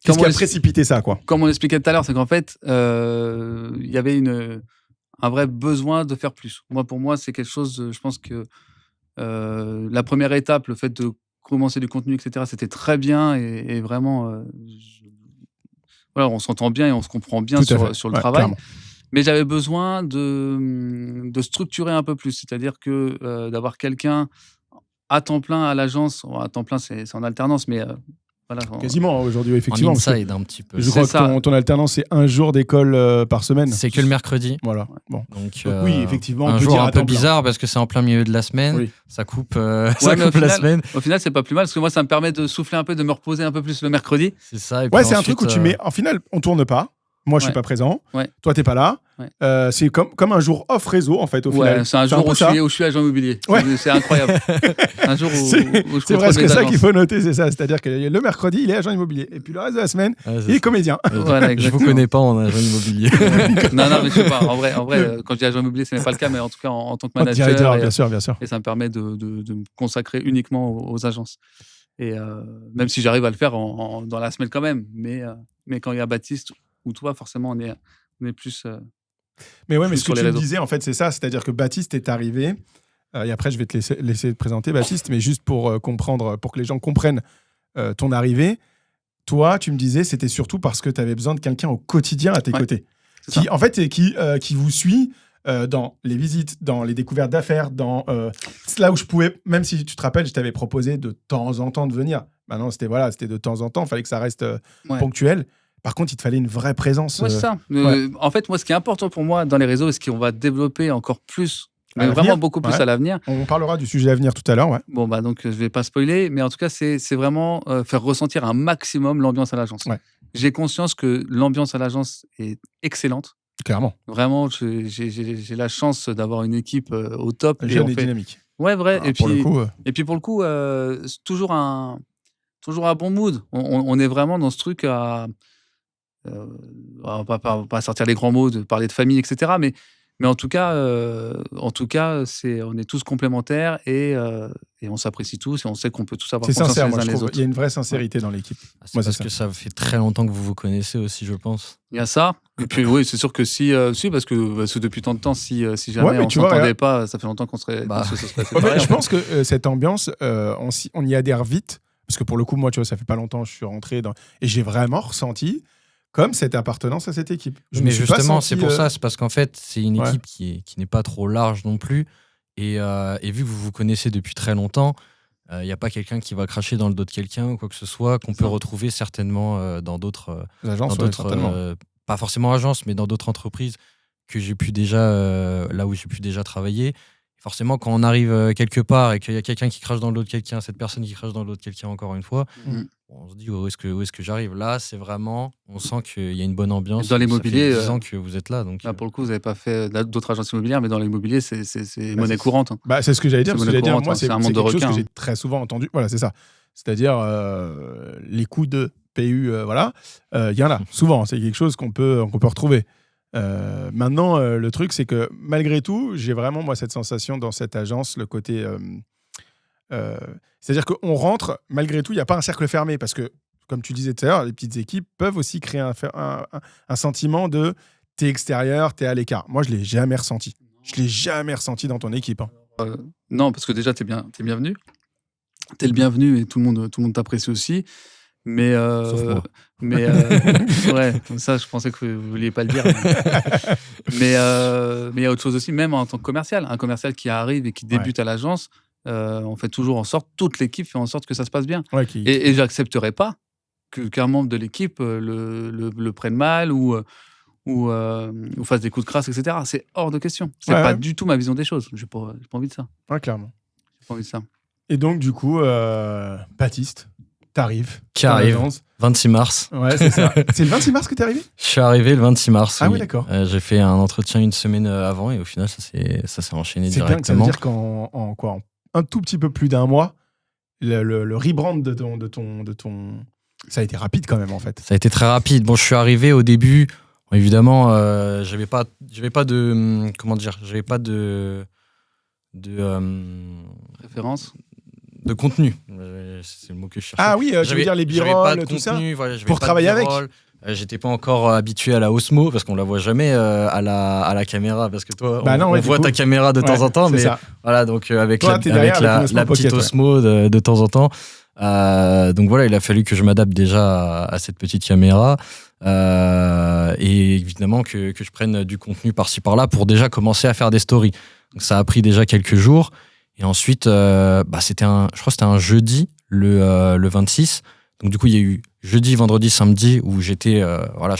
Qu'est-ce qui a précipité ça, quoi ? Comme on l'expliquait tout à l'heure, c'est qu'en fait, il y avait un vrai besoin de faire plus. Pour moi, c'est quelque chose, je pense que la première étape, le fait de commencer du contenu, etc., c'était très bien et vraiment... on s'entend bien et on se comprend bien sur le travail. Clairement. Mais j'avais besoin de structurer un peu plus. C'est-à-dire que d'avoir quelqu'un à temps plein à l'agence, à temps plein c'est en alternance, mais voilà. Quasiment aujourd'hui, effectivement. En inside un petit peu. Je crois que ton alternance, c'est 1 jour d'école par semaine. C'est que le mercredi. Voilà. Bon. Donc, oui, effectivement. Un jour un peu bizarre parce que c'est en plein milieu de la semaine. Oui. Ça coupe, la semaine. Au final, c'est pas plus mal parce que moi, ça me permet de souffler un peu, de me reposer un peu plus le mercredi. C'est ça. Et puis c'est un truc où tu mets. En final, on tourne pas. Moi, je suis pas présent. Toi, t'es pas là. C'est comme un jour off réseau, en fait, au final. C'est un jour où je suis agent immobilier. C'est incroyable. Un jour où je c'est presque ça qu'il faut noter, c'est ça. C'est-à-dire que le mercredi, il est agent immobilier. Et puis le reste de la semaine, il est comédien. Voilà, je vous connais pas en agent immobilier. non, mais je sais pas. En vrai, quand je dis agent immobilier, ce n'est pas le cas, mais en tout cas, en tant que manager. Directeur, bien sûr. Et ça me permet de me consacrer uniquement aux agences. Et même si j'arrive à le faire dans la semaine quand même. Mais quand il y a Baptiste ou toi, forcément, on est plus. Mais ouais, mais ce que tu me disais, en fait, c'est ça. C'est-à-dire que Baptiste est arrivé. Et après, je vais te laisser te présenter, Baptiste, mais juste pour comprendre, pour que les gens comprennent ton arrivée. Toi, tu me disais, c'était surtout parce que tu avais besoin de quelqu'un au quotidien à tes côtés. Qui vous suit dans les visites, dans les découvertes d'affaires, dans là où je pouvais, même si tu te rappelles, je t'avais proposé de temps en temps de venir. Maintenant, c'était de temps en temps. Il fallait que ça reste ponctuel. Par contre, il te fallait une vraie présence. Ouais, c'est ça. En fait, moi, ce qui est important pour moi dans les réseaux, et ce qu'on va développer encore plus, mais vraiment beaucoup plus à l'avenir. On parlera du sujet d'avenir tout à l'heure. Ouais. Bon, donc, je ne vais pas spoiler, mais en tout cas, c'est vraiment faire ressentir un maximum l'ambiance à l'agence. Ouais. J'ai conscience que l'ambiance à l'agence est excellente. Clairement. Vraiment, j'ai la chance d'avoir une équipe au top. Jeune et dynamique. Ouais, vrai. Alors, et puis, pour le coup, c'est toujours un bon mood. On est vraiment dans ce truc à... on va pas sortir les grands mots de parler de famille, etc. Mais en tout cas, on est tous complémentaires et on s'apprécie tous et on sait qu'on peut tous avoir confiance les uns les autres. autres. Il y a une vraie sincérité dans l'équipe. Parce que ça fait très longtemps que vous vous connaissez aussi, je pense. Il y a ça. Et puis oui, c'est sûr que si parce que depuis tant de temps, si jamais on s'entendait pas, ça fait longtemps qu'on serait. Je pense que cette ambiance, on y adhère vite. Parce que pour le coup, moi, tu vois, ça fait pas longtemps, je suis rentré et j'ai vraiment ressenti comme cette appartenance à cette équipe. Mais justement, c'est pour ça, c'est parce qu'en fait, c'est une équipe qui n'est pas trop large non plus. Et vu que vous vous connaissez depuis très longtemps, il n'y a pas quelqu'un qui va cracher dans le dos de quelqu'un ou quoi que ce soit, qu'on peut retrouver certainement dans d'autres agences, pas forcément agences, mais dans d'autres entreprises que j'ai pu déjà, là où j'ai pu déjà travailler. Forcément, quand on arrive quelque part et qu'il y a quelqu'un qui crache dans le dos de quelqu'un, cette personne qui crache dans le dos de quelqu'un encore une fois, on se dit où est-ce que j'arrive. Là, c'est vraiment, on sent qu'il y a une bonne ambiance. Dans l'immobilier, ça fait 10 ans que vous êtes là. Donc, là, pour le coup, vous n'avez pas fait d'autres agences immobilières, mais dans l'immobilier, c'est monnaie courante. C'est ce que j'allais dire. Moi, c'est quelque chose que j'ai très souvent entendu. Voilà, c'est ça. C'est-à-dire les coûts de PU, il y en a souvent. C'est quelque chose qu'on peut retrouver. Maintenant, le truc, c'est que malgré tout, j'ai vraiment, moi, cette sensation dans cette agence, le côté... c'est-à-dire qu'on rentre, malgré tout, il n'y a pas un cercle fermé, parce que, comme tu disais tout à l'heure, les petites équipes peuvent aussi créer un sentiment de t'es extérieur, t'es à l'écart. Moi, je ne l'ai jamais ressenti. Je ne l'ai jamais ressenti dans ton équipe. Non, parce que déjà, t'es bienvenu. T'es le bienvenu et tout le monde t'apprécie aussi. Mais ouais, ça, je pensais que vous vouliez pas le dire. Mais il y a autre chose aussi, même en tant que commercial. Un commercial qui arrive et qui débute à l'agence, on fait toujours en sorte, toute l'équipe fait en sorte que ça se passe bien. Ouais, et j'accepterai pas qu'un membre de l'équipe le prenne mal ou fasse des coups de crasse, etc. C'est hors de question. C'est pas du tout ma vision des choses. J'ai pas envie de ça. Ouais, clairement. J'ai pas envie de ça. Et donc, du coup, Baptiste, t'arrives. Qui arrive, 26 mars. Ouais, c'est ça. C'est le 26 mars que t'es arrivé ? Je suis arrivé le 26 mars. Ah oui, d'accord. J'ai fait un entretien une semaine avant et au final, ça s'est enchaîné directement. C'est bien que ça veut dire qu'en un tout petit peu plus d'un mois, le rebrand de ton... Ça a été rapide quand même, en fait. Ça a été très rapide. Bon, je suis arrivé au début, évidemment, j'avais pas de... Comment dire ? J'avais pas de référence ? De contenu, c'est le mot que je cherchais. Ah oui, je veux dire les b-rolls, tout ça, pour travailler avec. J'étais pas encore habitué à la Osmo parce qu'on la voit jamais à la caméra parce que toi, on voit ta caméra de temps en temps, mais ça. Voilà, donc avec la petite Osmo de temps en temps. Donc voilà, il a fallu que je m'adapte déjà à cette petite caméra et évidemment que je prenne du contenu par-ci par-là pour déjà commencer à faire des stories. Donc ça a pris déjà quelques jours et ensuite, je crois que c'était un jeudi, le 26. Donc du coup, il y a eu jeudi, vendredi, samedi où je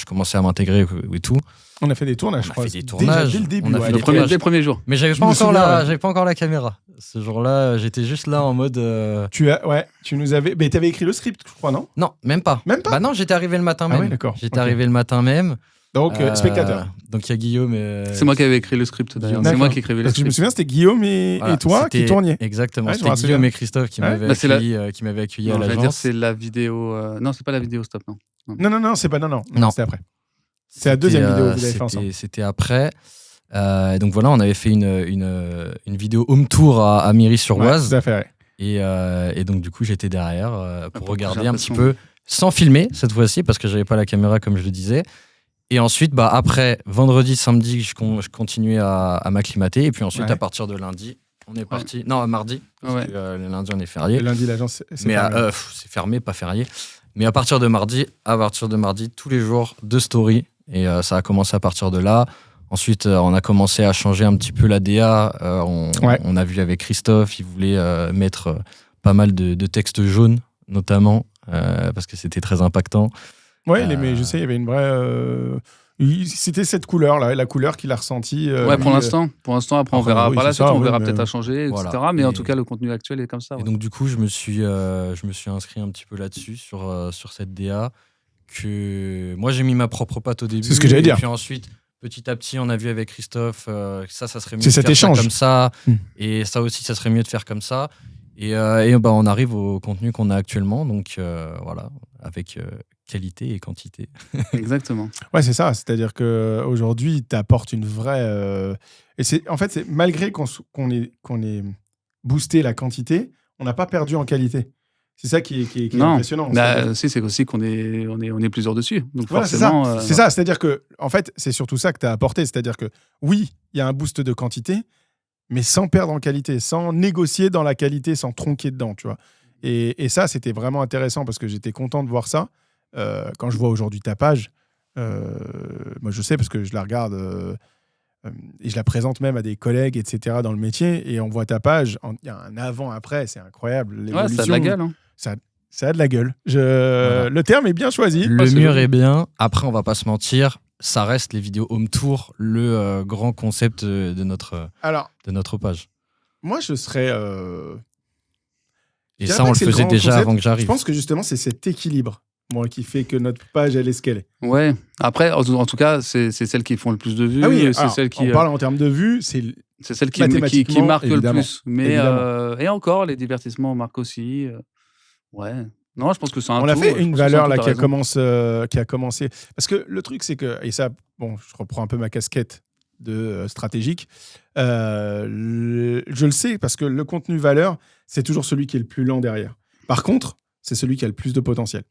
commençais à m'intégrer et tout. On a fait des tournages, je crois. On a fait des tournages. Déjà, dès le début. Dès les premiers jours. Mais j'avais pas encore la caméra. Ce jour-là, j'étais juste là en mode. Tu nous avais. Mais t'avais écrit le script, je crois, non? Non, même pas. Même pas? Bah non, j'étais arrivé le matin même. Ah oui, d'accord. J'étais arrivé le matin même. Donc, spectateur. Donc il y a Guillaume. C'est moi qui avais écrit le script d'ailleurs. C'est moi qui écrivais le script. Parce que je me souviens, c'était Guillaume et toi qui tourniez. Exactement. C'était Guillaume et Christophe qui m'avaient accueilli à l'agence. Je vais dire, c'est la vidéo. Non, c'est pas la vidéo, stop, non. Non, c'est pas. Non, c'était après. C'est la deuxième vidéo que vous avez fait ensemble. C'était après. Donc voilà, on avait fait une vidéo home tour à Miry-sur-Oise. Tout à fait. Et donc du coup, j'étais derrière pour regarder un petit peu, sans filmer cette fois-ci, parce que j'avais pas la caméra comme je le disais. Et ensuite, après, vendredi, samedi, je continuais à m'acclimater. Et puis ensuite, à partir de lundi, on est parti. Non, mardi, parce que le lundi, on est férié. Le lundi, l'agence, c'est fermé. C'est fermé, pas férié. Mais à partir de mardi, tous les jours, 2 stories. Et ça a commencé à partir de là. Ensuite, on a commencé à changer un petit peu la DA. On a vu avec Christophe, il voulait mettre pas mal de textes jaunes, notamment, parce que c'était très impactant. Ouais, mais je sais, il y avait une vraie... C'était cette couleur-là, la couleur qu'il a ressentie. Pour l'instant. Après, on verra par la suite, on verra peut-être à changer, etc. Voilà. Mais en tout cas, le contenu actuel est comme ça. Et donc, du coup, je me suis inscrit un petit peu là-dessus, sur cette DA. Que moi, j'ai mis ma propre patte au début. C'est ce que j'allais dire. Et puis ensuite, petit à petit, on a vu avec Christophe ça serait mieux de faire ça comme ça. Et ça aussi, ça serait mieux de faire comme ça. Et on arrive au contenu qu'on a actuellement. Donc voilà, avec qualité et quantité. Exactement. Ouais, c'est ça. C'est-à-dire qu'aujourd'hui, tu apportes une vraie... Et c'est malgré qu'on ait boosté la quantité, on n'a pas perdu en qualité. C'est ça qui est impressionnant. C'est aussi qu'on est plusieurs dessus. Donc voilà, forcément, c'est ça. C'est-à-dire que, en fait, c'est surtout ça que tu as apporté. C'est-à-dire que, oui, il y a un boost de quantité, mais sans perdre en qualité, sans négocier dans la qualité, sans tronquer dedans, tu vois. Et ça, c'était vraiment intéressant parce que j'étais content de voir ça. Quand je vois aujourd'hui ta page, moi, je sais parce que je la regarde... et je la présente même à des collègues, etc., dans le métier, et on voit ta page, il y a un avant-après, c'est incroyable. Ça a de la gueule. Hein. Ça a de la gueule. Voilà. Le terme est bien choisi. Le mur est bien. Après, on va pas se mentir, ça reste les vidéos home tour, le grand concept de notre page. Moi, je serais... Et ça, on le faisait déjà concept. Avant que j'arrive. Je pense que justement, c'est cet équilibre qui fait que notre page, elle est ce qu'elle est. Ouais. Après, en tout cas, c'est celles qui font le plus de vues. Ah oui, c'est celles qui, on parle en termes de vues, c'est celles qui marquent le plus. Mais et encore, les divertissements marquent aussi. Ouais. Non, je pense que c'est un On a fait une valeur là qui a commencé. Parce que le truc, c'est que, et ça, je reprends un peu ma casquette de stratégique. Je le sais parce que le contenu valeur, c'est toujours celui qui est le plus lent derrière. Par contre, c'est celui qui a le plus de potentiel.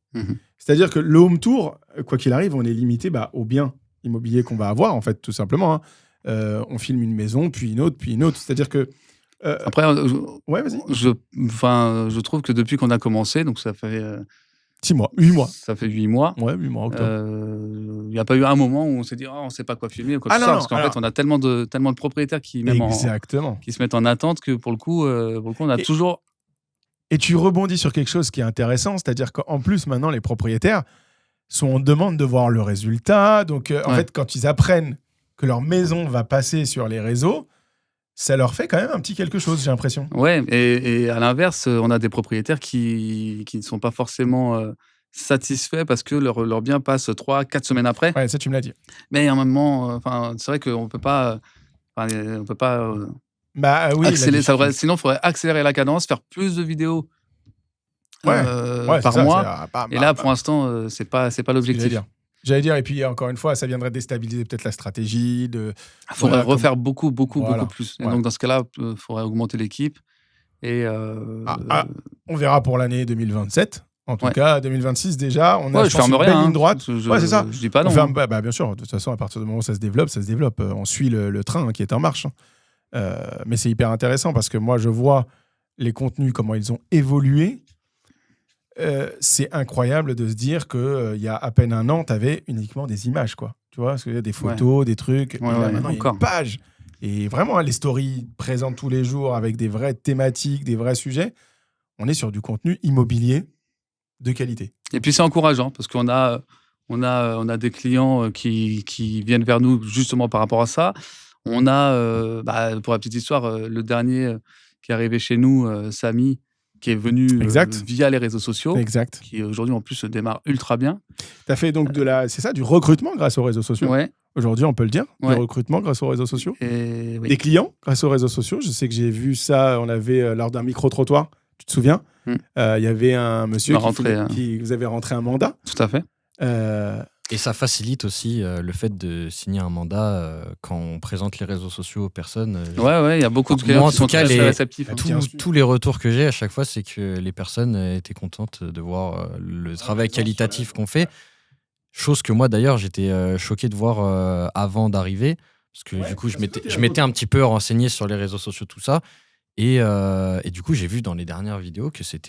C'est-à-dire que le home tour, quoi qu'il arrive, on est limité au bien immobilier qu'on va avoir, en fait, tout simplement. On filme une maison, puis une autre, puis une autre. C'est-à-dire que... Après, vas-y. Je trouve que depuis qu'on a commencé, donc ça fait... 6 mois, 8 mois. Ça fait 8 mois. Ouais, 8 mois, octobre. Il n'y a pas eu un moment où on s'est dit on ne sait pas quoi filmer ou quoi que ce soit, parce qu'en fait, on a tellement de propriétaires qui se mettent en attente que pour le coup, on a toujours... Et tu rebondis sur quelque chose qui est intéressant, c'est-à-dire qu'en plus, maintenant, les propriétaires sont en demande de voir le résultat. Donc, en fait, quand ils apprennent que leur maison va passer sur les réseaux, ça leur fait quand même un petit quelque chose, j'ai l'impression. Ouais, et à l'inverse, on a des propriétaires qui ne sont pas forcément satisfaits parce que leur bien passe 3-4 semaines après. Ouais, ça, tu me l'as dit. Mais à un moment, c'est vrai qu'on ne peut pas... oui, sinon, il faudrait accélérer la cadence, faire plus de vidéos par mois. Et là, pour l'instant, c'est pas l'objectif. J'allais dire, et puis encore une fois, ça viendrait déstabiliser peut-être la stratégie. Il faudrait refaire beaucoup plus. Et donc, dans ce cas-là, il faudrait augmenter l'équipe. Et on verra pour l'année 2027. En tout cas, 2026, déjà, on a je ferme rien, ligne droite. C'est ça. Je dis pas non. Bien sûr, de toute façon, à partir du moment où ça se développe. On suit le train qui est en marche. Mais c'est hyper intéressant parce que moi, je vois les contenus, comment ils ont évolué. c'est incroyable de se dire qu'il y a à peine un an, tu avais uniquement des images, quoi. Tu vois, parce qu'il y a des photos, des trucs. Et là, maintenant, il y a une page. Et vraiment, les stories présentes tous les jours avec des vraies thématiques, des vrais sujets. On est sur du contenu immobilier de qualité. Et puis, c'est encourageant parce qu'on a des clients qui viennent vers nous justement par rapport à ça. On a, pour la petite histoire, le dernier qui est arrivé chez nous, Samy, qui est venu via les réseaux sociaux, qui aujourd'hui en plus se démarre ultra bien. Tu as fait donc c'est ça, du recrutement grâce aux réseaux sociaux. Ouais. Aujourd'hui, on peut le dire, du recrutement grâce aux réseaux sociaux. Des clients grâce aux réseaux sociaux. Je sais que j'ai vu ça, on avait lors d'un micro-trottoir, tu te souviens ? Il y avait un monsieur qui vous avait rentré un mandat. Tout à fait. Et ça facilite aussi le fait de signer un mandat quand on présente les réseaux sociaux aux personnes. Ouais, il y a beaucoup de clients qui sont très réceptifs. Tous les retours que j'ai à chaque fois, c'est que les personnes étaient contentes de voir le travail qualitatif qu'on fait. Chose que moi, d'ailleurs, j'étais choqué de voir avant d'arriver. Parce que du coup, je m'étais un petit peu renseigné sur les réseaux sociaux, tout ça. Et du coup, j'ai vu dans les dernières vidéos que c'est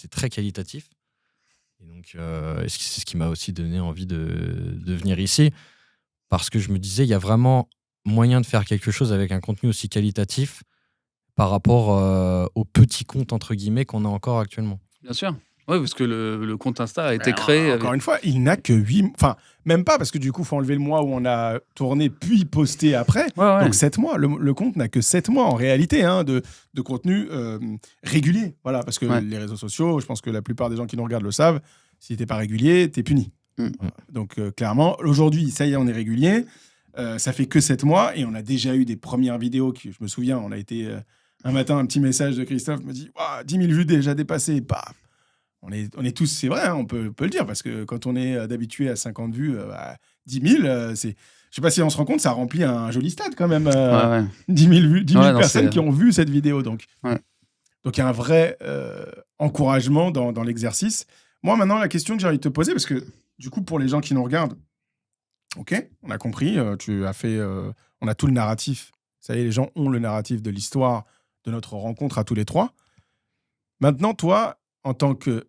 très qualitatif. Et donc, c'est ce qui m'a aussi donné envie de venir ici. Parce que je me disais, il y a vraiment moyen de faire quelque chose avec un contenu aussi qualitatif par rapport aux petits comptes, entre guillemets, qu'on a encore actuellement. Bien sûr. Oui, parce que le compte Insta a été créé. Encore une fois, il n'a que 8 mois. Enfin, même pas, parce que du coup, il faut enlever le mois où on a tourné puis posté après. Donc 7 mois. Le compte n'a que 7 mois en réalité de contenu régulier. Voilà, parce que les réseaux sociaux, je pense que la plupart des gens qui nous regardent le savent, si tu n'es pas régulier, tu es puni. Donc clairement, aujourd'hui, ça y est, on est régulier. Ça fait que 7 mois et on a déjà eu des premières vidéos qui, je me souviens, on a été un matin, un petit message de Christophe me dit 10 000 vues déjà dépassées. Paf. On est tous, c'est vrai, hein, on peut le dire, parce que quand on est d'habitué à 50 vues, 10 000, c'est... Je sais pas si on se rend compte, ça remplit un joli stade quand même. 10 000 vues, 10 000 personnes qui ont vu cette vidéo. Donc il y a un vrai encouragement dans l'exercice. Moi, maintenant, la question que j'ai envie de te poser, parce que du coup, pour les gens qui nous regardent, ok, on a compris, tu as fait... on a tout le narratif. Ça y est, les gens ont le narratif de l'histoire de notre rencontre à tous les trois. Maintenant, toi, en tant que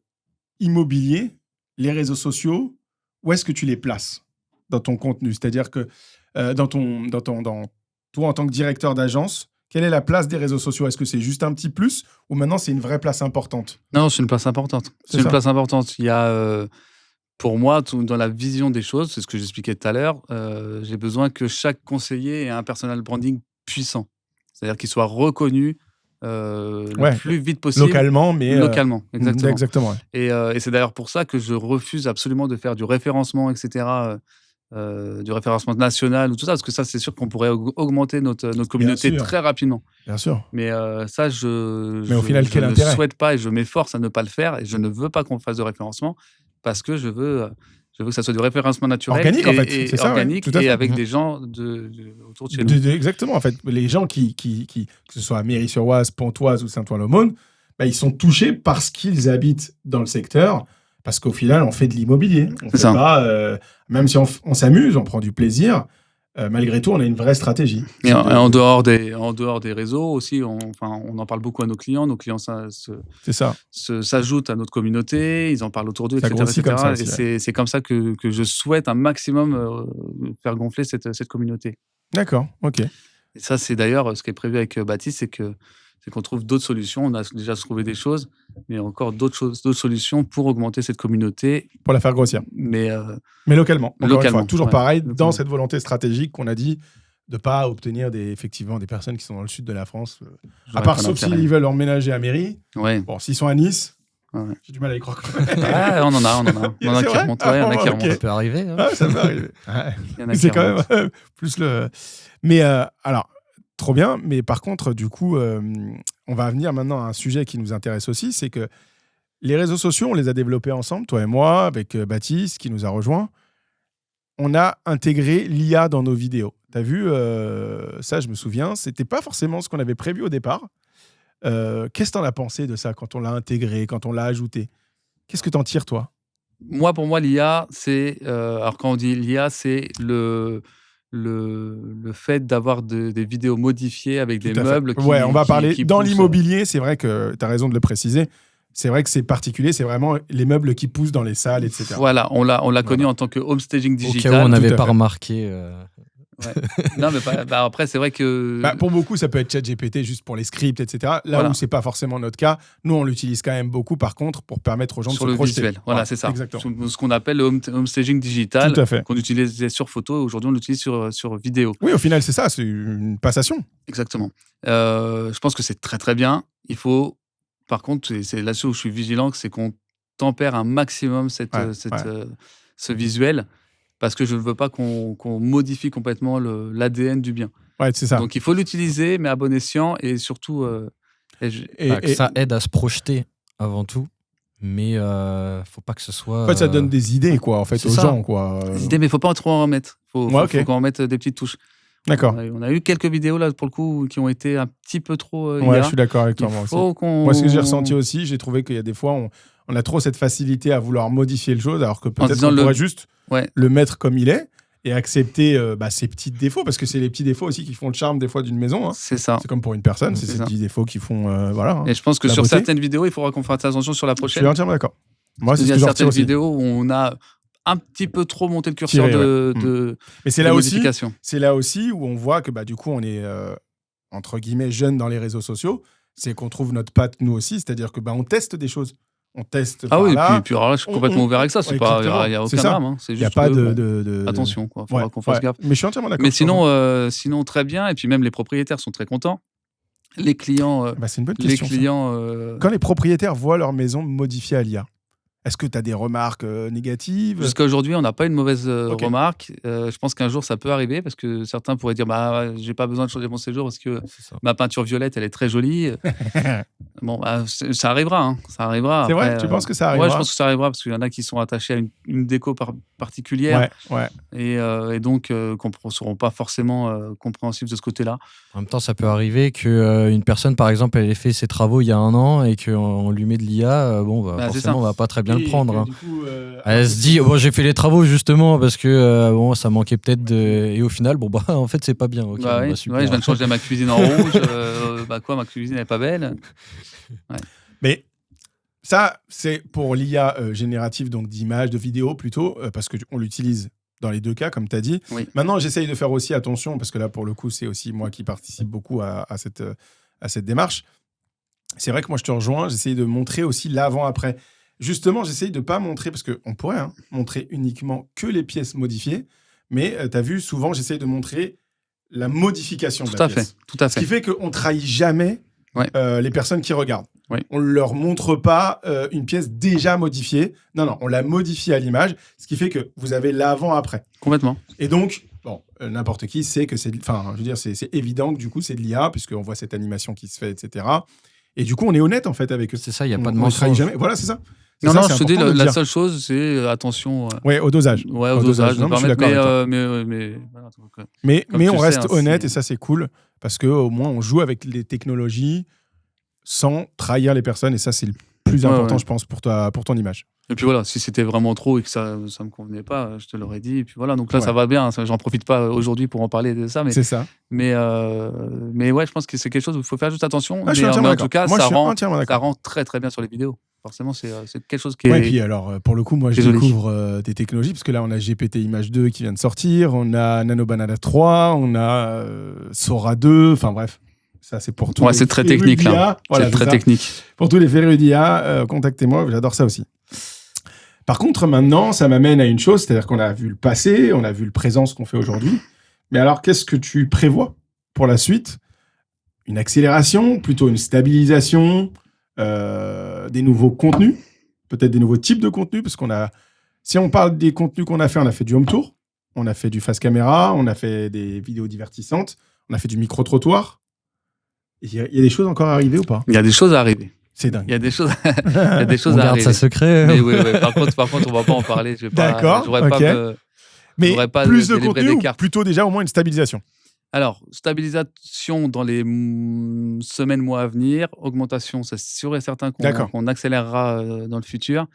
immobilier, les réseaux sociaux, où est-ce que tu les places dans ton contenu ? C'est-à-dire que toi, en tant que directeur d'agence, quelle est la place des réseaux sociaux ? Est-ce que c'est juste un petit plus ou maintenant c'est une vraie place importante ? Non, c'est une place importante. C'est une place importante. Il y a, pour moi, dans la vision des choses, c'est ce que j'expliquais tout à l'heure, j'ai besoin que chaque conseiller ait un personal branding puissant. C'est-à-dire qu'il soit reconnu le plus vite possible. Localement, exactement. Exactement. Et c'est d'ailleurs pour ça que je refuse absolument de faire du référencement, etc., du référencement national ou tout ça, parce que ça, c'est sûr qu'on pourrait augmenter notre communauté très rapidement. Bien sûr. Mais ça, au final, je ne souhaite pas et je m'efforce à ne pas le faire et je ne veux pas qu'on fasse de référencement parce que je veux que ça soit du référencement naturel. Organique, en fait. C'est ça, organique et avec des gens autour de chez nous. Exactement, en fait. Les gens qui que ce soit à Méry-sur-Oise, Pontoise ou Saint-Ouen-l'Aumône, ils sont touchés parce qu'ils habitent dans le secteur, parce qu'au final, on fait de l'immobilier. On fait pas, même si on s'amuse, on prend du plaisir, malgré tout, on a une vraie stratégie. Et en dehors des réseaux aussi, on en parle beaucoup à nos clients. Nos clients s'ajoutent à notre communauté, ils en parlent autour d'eux, etc. Et c'est comme ça que je souhaite un maximum faire gonfler cette communauté. D'accord, ok. Et ça, c'est d'ailleurs ce qui est prévu avec Baptiste, c'est qu'on trouve d'autres solutions. On a déjà trouvé des choses, mais encore d'autres solutions pour augmenter cette communauté. Pour la faire grossir. Mais localement. Fois, toujours pareil, dans cette volonté stratégique qu'on a dit de ne pas obtenir effectivement des personnes qui sont dans le sud de la France. À part sauf s'ils veulent emménager à Méry. Ouais. Bon, s'ils sont à Nice, j'ai du mal à y croire. On en a qui remontent. Il y en a qui remontent. Ça peut arriver. Hein. Ça peut arriver. C'est quand même plus le... Mais alors... Trop bien, mais par contre, du coup, on va venir maintenant à un sujet qui nous intéresse aussi, c'est que les réseaux sociaux, on les a développés ensemble, toi et moi, avec Baptiste, qui nous a rejoints. On a intégré l'IA dans nos vidéos. Tu as vu, ça, je me souviens, c'était pas forcément ce qu'on avait prévu au départ. Qu'est-ce que tu en as pensé de ça quand on l'a intégré, quand on l'a ajouté ? Qu'est-ce que tu en tires, toi ? Pour moi, l'IA, c'est... alors, quand on dit l'IA, c'est le fait d'avoir des vidéos modifiées avec des meubles on va parler dans l'immobilier, c'est vrai que tu as raison de le préciser. c'est vrai que c'est particulier, c'est vraiment les meubles qui poussent dans les salles, etc. Voilà, on l'a connu en tant que home staging digital. Au cas où on n'avait pas remarqué. Ouais. Non, mais après, c'est vrai que. Pour beaucoup, ça peut être ChatGPT juste pour les scripts, etc. Là où c'est pas forcément notre cas, nous, on l'utilise quand même beaucoup, par contre, pour permettre aux gens de se projeter. Sur le visuel, voilà, c'est ça. Exactement. Ce qu'on appelle le home staging digital, tout à fait. Qu'on utilisait sur photo, et aujourd'hui, on l'utilise sur vidéo. Oui, au final, c'est ça, c'est une passation. Exactement. Je pense que c'est très, très bien. Il faut, par contre, c'est là-dessus où je suis vigilant, c'est qu'on tempère un maximum ce visuel. Parce que je ne veux pas qu'on modifie complètement l'ADN du bien. Ouais, c'est ça. Donc, il faut l'utiliser, mais à bon escient, et surtout... ça aide à se projeter, avant tout. Mais faut pas que ce soit... En fait, ça donne des idées, quoi, en fait, aux gens, quoi. Des idées, mais il faut pas trop en remettre. Faut qu'on en mette des petites touches. D'accord. On a eu quelques vidéos, là, pour le coup, qui ont été un petit peu trop... ouais, je suis d'accord avec toi, moi aussi. Moi, ce que j'ai ressenti aussi, j'ai trouvé qu'il y a des fois, on a trop cette facilité à vouloir modifier le chose, alors que peut-être qu'on pourrait juste le mettre comme il est et accepter ses petits défauts, parce que c'est les petits défauts aussi qui font le charme des fois d'une maison. Hein. C'est ça. C'est comme pour une personne, c'est ces petits défauts qui font voilà. Et je pense que sur certaines vidéos, il faudra qu'on fasse attention sur la prochaine. Je suis entièrement d'accord. Moi, c'est ce que je retiens aussi. Il y a certaines vidéos où on a un petit peu trop monté le curseur Mais c'est là aussi, c'est là aussi où on voit que du coup, on est entre guillemets jeunes dans les réseaux sociaux. C'est qu'on trouve notre patte nous aussi, c'est-à-dire que on teste des choses. On teste. Ah oui, puis alors là, je suis complètement ouvert avec ça. Il n'y a aucun drame. Hein. C'est juste. Il n'y a pas de. Attention, quoi. Il faudra qu'on fasse gaffe. Mais je suis entièrement d'accord. Mais sinon, très bien. Et puis même les propriétaires sont très contents. Les clients. C'est une bonne question. Les clients. Quand les propriétaires voient leur maison modifiée à l'IA, est-ce que tu as des remarques négatives ? Jusqu'à aujourd'hui, on n'a pas une mauvaise remarque. Je pense qu'un jour, ça peut arriver parce que certains pourraient dire j'ai pas besoin de changer mon séjour parce que ma peinture violette, elle est très jolie. Bon, ça arrivera. Hein. Ça arrivera. C'est vrai, tu penses que ça arrivera ? Ouais, je pense que ça arrivera parce qu'il y en a qui sont attachés à une déco particulière et donc qui ne seront pas forcément compréhensibles de ce côté-là. En même temps, ça peut arriver qu'une personne, par exemple, elle ait fait ses travaux il y a 1 an et qu'on lui met de l'IA. Forcément, on va pas très bien le prendre. Hein. Coup, elle se dit j'ai fait les travaux justement parce que ça manquait peut-être et au final en fait c'est pas bien. Okay, super. Je viens de changer ma cuisine en rouge. Ma cuisine n'est pas belle. Ouais. Mais ça, c'est pour l'IA générative, donc d'images, de vidéos plutôt, parce qu'on l'utilise dans les 2 cas, comme tu as dit. Oui. Maintenant, j'essaye de faire aussi attention, parce que là, pour le coup, c'est aussi moi qui participe beaucoup à cette démarche. C'est vrai que moi, je te rejoins, j'essaye de montrer aussi l'avant-après. Justement, j'essaye de ne pas montrer, parce qu'on pourrait montrer uniquement que les pièces modifiées, mais tu as vu, souvent, j'essaye de montrer la modification de la pièce. Tout à fait. Ce qui fait qu'on ne trahit jamais les personnes qui regardent. Oui. On ne leur montre pas une pièce déjà modifiée. Non, on la modifie à l'image, ce qui fait que vous avez l'avant-après. Complètement. Et donc, n'importe qui sait que c'est... Enfin, je veux dire, c'est évident que du coup, c'est de l'IA, puisqu'on voit cette animation qui se fait, etc. Et du coup, on est honnête, en fait, avec eux. C'est ça, il n'y a pas de mensonge. Jamais. Voilà, c'est ça. Je te dis, la seule chose, c'est attention. Au dosage. Au dosage. Non, je suis d'accord mais on reste honnête, et ça, c'est cool, parce qu'au moins, on joue avec les technologies sans trahir les personnes, et ça, c'est le plus important, je pense, pour ton image. Et puis voilà, si c'était vraiment trop et que ça me convenait pas, je te l'aurais dit. Et puis voilà, donc là, ça va bien. J'en profite pas aujourd'hui pour en parler de ça. Mais, c'est ça. Mais ouais, je pense que c'est quelque chose où il faut faire juste attention. Mais en tout cas, ça rend très, très bien sur les vidéos. Forcément, c'est quelque chose qui est... Ouais, et puis alors, pour le coup, moi, je découvre des technologies, parce que là, on a GPT Image 2 qui vient de sortir, on a Nano Banana 3, on a Sora 2, enfin bref. Ça, c'est pour tous les c'est très technique, là. Voilà, c'est très technique. Pour tous les férus d'IA, contactez-moi, j'adore ça aussi. Par contre, maintenant, ça m'amène à une chose, c'est-à-dire qu'on a vu le passé, on a vu le présent, ce qu'on fait aujourd'hui. Mais alors, qu'est-ce que tu prévois pour la suite ? Une accélération, plutôt une stabilisation, des nouveaux contenus, peut-être des nouveaux types de contenus, parce si on parle des contenus qu'on a fait du home tour, on a fait du face caméra, on a fait des vidéos divertissantes, on a fait du micro-trottoir. Il y a des choses encore à arriver ou pas ? Il y a des choses à arriver. C'est dingue. Il y a des choses à arriver. On garde ça secret. Mais oui. Par contre, on va pas en parler. D'accord, mais pas plus de contenu ou plutôt déjà au moins une stabilisation ? Alors, stabilisation dans les semaines, mois à venir. Augmentation, c'est sûr et certain qu'on accélérera dans le futur.